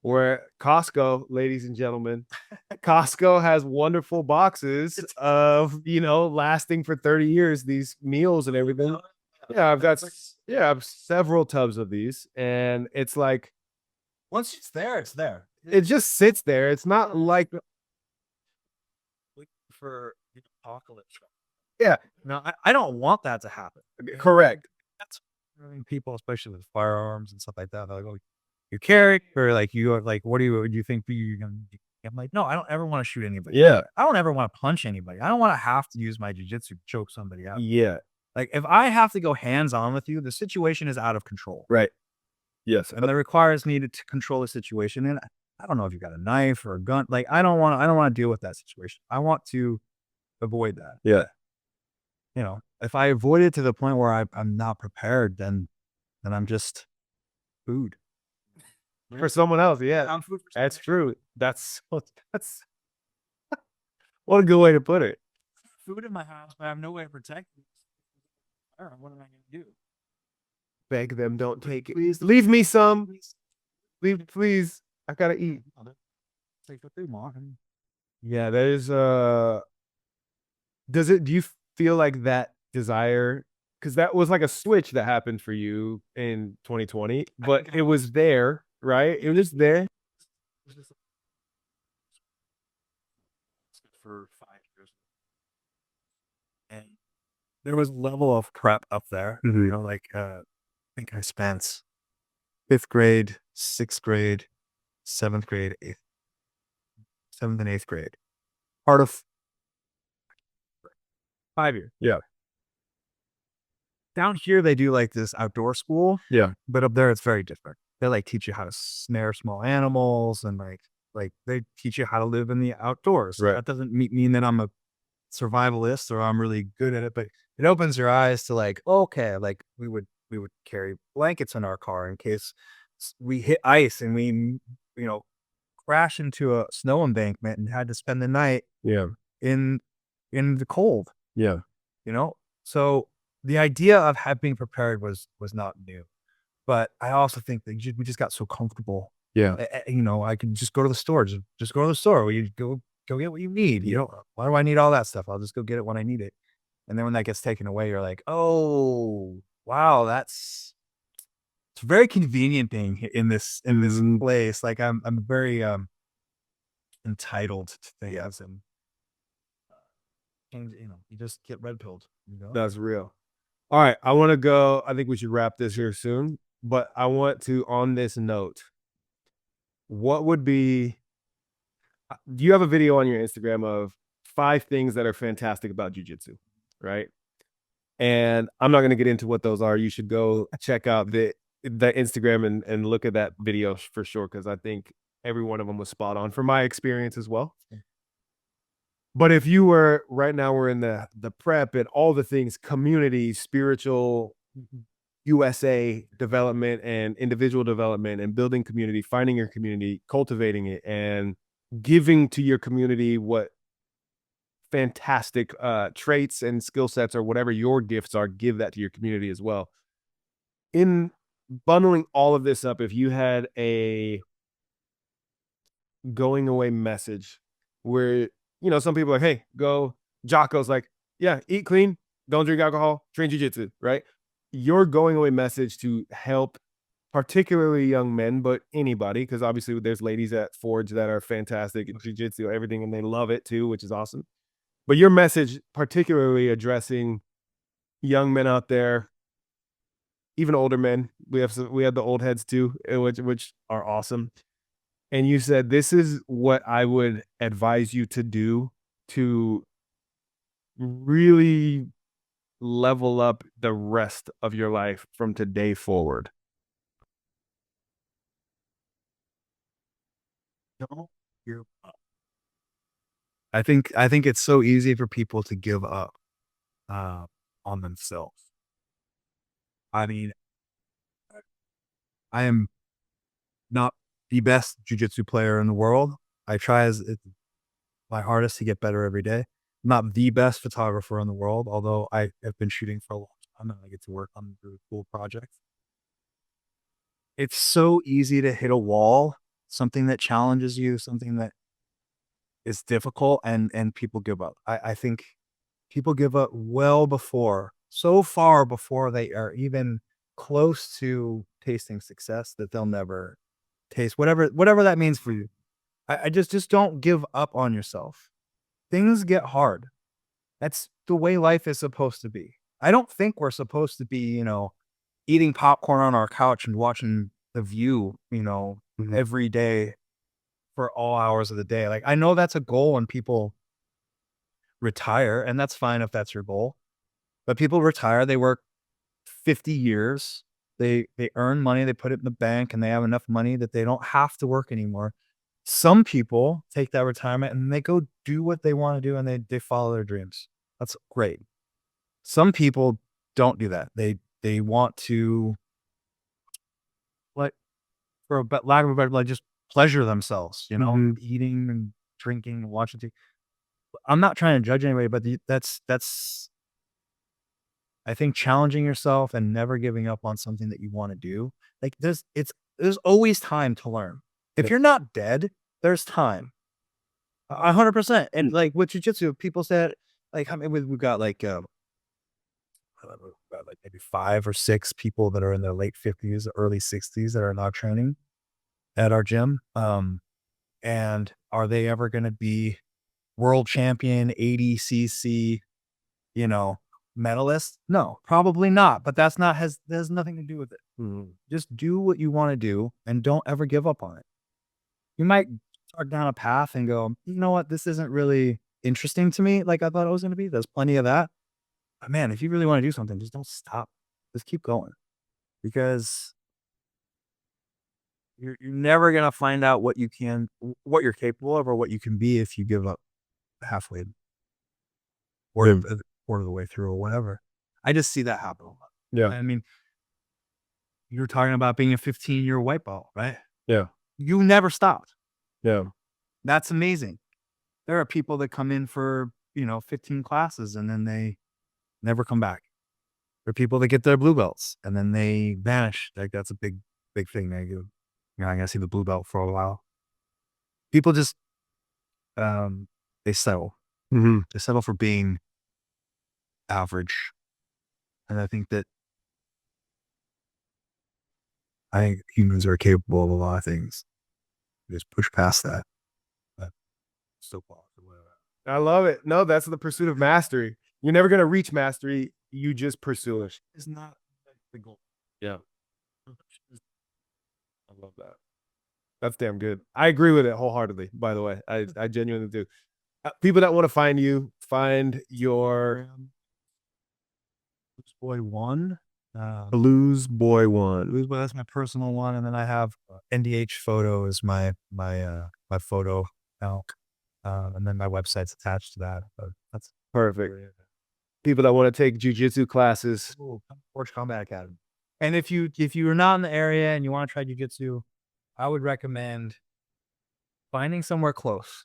Speaker 3: where Costco, ladies and gentlemen, Costco has wonderful boxes of, lasting for 30 years, these meals and everything. Yeah, I've several tubs of these. And it's like,
Speaker 2: once it's there, it's there.
Speaker 3: it just sits there. It's not like,
Speaker 2: For the apocalypse.
Speaker 3: yeah,
Speaker 2: No, I don't want that to happen.
Speaker 3: correct.
Speaker 2: That's people, especially with firearms and stuff like that. They're like, oh, you carry, or like you are like, what do you think you're gonna do? I'm like, no, I don't ever want to shoot anybody.
Speaker 3: Yeah.
Speaker 2: I don't ever want to punch anybody. I don't want to have to use my jiu-jitsu to choke somebody out.
Speaker 3: Yeah.
Speaker 2: Like if I have to go hands-on with you, the situation is out of control.
Speaker 3: Right. Yes.
Speaker 2: And that requires me to control the situation. And I don't know if you got a knife or a gun. Like I don't want to deal with that situation. I want to avoid that.
Speaker 3: Yeah.
Speaker 2: You know, if I avoid it to the point where I'm not prepared, then I'm just food
Speaker 3: For someone else. Yeah.
Speaker 2: I'm food for
Speaker 3: That's true. That's what a good way to put it.
Speaker 2: food in my house, but I have no way to protect it. What am I going to do?
Speaker 3: Beg them, don't take it. Please leave me some. Leave, please. I gotta eat.
Speaker 2: Take what they want.
Speaker 3: Yeah, there's do you feel like that desire? Because that was like a switch that happened for you in 2020, but it was there, right? It was there.
Speaker 2: For 5 years. And there was a level of prep up there. You know, like I think I spent 5th grade, 6th grade, 7th grade, 7th and 8th grade. Part of 5 years.
Speaker 3: Yeah.
Speaker 2: Down here they do like this outdoor school.
Speaker 3: Yeah.
Speaker 2: But up there it's very different. They like teach you how to snare small animals and like they teach you how to live in the outdoors.
Speaker 3: Right.
Speaker 2: That doesn't mean that I'm a survivalist or I'm really good at it, but it opens your eyes to like, okay, like we would carry blankets in our car in case we hit ice and we, crash into a snow embankment and had to spend the night
Speaker 3: Yeah.
Speaker 2: in the cold.
Speaker 3: Yeah.
Speaker 2: So the idea of being prepared was not new, but I also think that we just got so comfortable.
Speaker 3: Yeah.
Speaker 2: I can just go to the store, just go to the store. You go get what you need. Why do I need all that stuff? I'll just go get it when I need it. And then when that gets taken away, you're like, oh wow, it's a very convenient thing in this place. Like I'm very entitled to things, and you just get red pilled.
Speaker 3: That's real. All right. I want to go. I think we should wrap this here soon, but I want to, on this note, what would be, do you have a video on your Instagram of 5 things that are fantastic about jiu-jitsu, right? And I'm not going to get into what those are. You should go check out the Instagram and look at that video for sure, because I think every one of them was spot on from my experience as well. But if you were, right now we're in the prep and all the things, community, spiritual, USA development and individual development and building community, finding your community, cultivating it, and giving to your community what fantastic traits and skill sets or whatever your gifts are, give that to your community as well. In bundling all of this up, if you had a going away message where, some people are like, hey, go. Jocko's like, yeah, eat clean, don't drink alcohol, train jiu-jitsu, right? Your going away message to help particularly young men, but anybody, because obviously there's ladies at Forge that are fantastic at jiu-jitsu, everything, and they love it too, which is awesome. But your message particularly addressing young men out there, even older men. We have the old heads too, which are awesome. And you said, this is what I would advise you to do to really level up the rest of your life from today forward.
Speaker 2: Don't give up. I think it's so easy for people to give up on themselves. I mean, I am not the best jiu-jitsu player in the world. I try my hardest to get better every day. I'm not the best photographer in the world, although I have been shooting for a long time and I get to work on really cool projects. It's so easy to hit a wall, something that challenges you, something that is difficult, and people give up. I think people give up so far before they are even close to tasting success, that they'll never taste whatever that means for you. I just don't give up on yourself. Things get hard. That's the way life is supposed to be. I don't think we're supposed to be, eating popcorn on our couch and watching The View, every day for all hours of the day. Like, I know that's a goal when people retire, and that's fine if that's your goal. But people retire, they work 50 years, they earn money, they put it in the bank, and they have enough money that they don't have to work anymore. Some people take that retirement and they go do what they want to do, and they follow their dreams. That's great. Some people don't do that. They want to, like, for a lack of a better, like, just pleasure themselves, eating and drinking and watching TV. I'm not trying to judge anybody, but that's I think challenging yourself and never giving up on something that you want to do. Like, there's always time to learn. If you're not dead, there's time. 100%. And like with jiu-jitsu, people said, like, I mean, we've got like maybe 5 or 6 people that are in their late 50s, early 60s that are now training at our gym. And are they ever going to be world champion, 80cc, medalist? No, probably not. But that has nothing to do with it.
Speaker 3: Mm-hmm.
Speaker 2: Just do what you want to do and don't ever give up on it. You might start down a path and go, you know what, this isn't really interesting to me like I thought it was going to be. There's plenty of that. But man, if you really want to do something, just don't stop. Just keep going, because you're never going to find out what you're capable of, or what you can be, if you give up halfway or a quarter of the way through or whatever. I just see that happen a lot.
Speaker 3: Yeah.
Speaker 2: I mean, you're talking about being a 15-year white belt, right?
Speaker 3: Yeah.
Speaker 2: You never stopped.
Speaker 3: Yeah.
Speaker 2: That's amazing. There are people that come in for, 15 classes and then they never come back. There are people that get their blue belts and then they vanish. Like, that's a big, big thing. I gotta see the blue belt for a while. People just, they settle.
Speaker 3: Mm-hmm.
Speaker 2: They settle for being average. And I think humans are capable of a lot of things. Just push past that. But so far.
Speaker 3: I love it. No, that's the pursuit of mastery. You're never going to reach mastery. You just pursue it.
Speaker 2: It's not the goal.
Speaker 3: Yeah. I love that. That's damn good. I agree with it wholeheartedly, by the way. I genuinely do. People that want to find you, find your
Speaker 2: Blues Boy 1.
Speaker 3: Blues Boy 1.
Speaker 2: Blues Boy, that's my personal one. And then I have NDH Photo is my photo account. And then my website's attached to that. But that's
Speaker 3: perfect. People that want to take jiu-jitsu classes.
Speaker 2: Forge Combat Academy. And if you're not in the area and you want to try jiu-jitsu, I would recommend finding somewhere close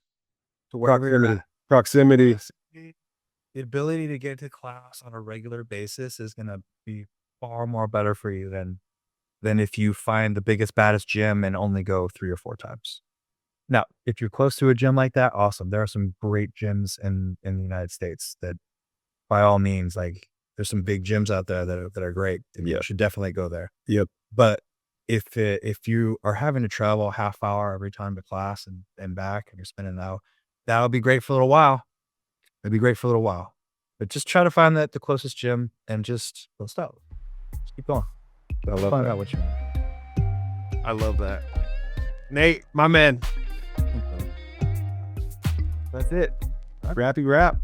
Speaker 2: to wherever you're at.
Speaker 3: Proximity.
Speaker 2: The ability to get to class on a regular basis is going to be far more better for you than than if you find the biggest, baddest gym and only go 3 or 4 times. Now, if you're close to a gym like that, awesome. There are some great gyms in the United States that, by all means, like, there's some big gyms out there that are great. And you should definitely go there.
Speaker 3: Yep.
Speaker 2: But if you are having to travel a half hour every time to class and back, and you're spending an hour, that'll be great for a little while. It'd be great for a little while. But just try to find the closest gym and just don't stop. Just keep going.
Speaker 3: I love
Speaker 2: Find
Speaker 3: that.
Speaker 2: out what you want.
Speaker 3: I love that. Nate, my man. That's it. Rappy rap.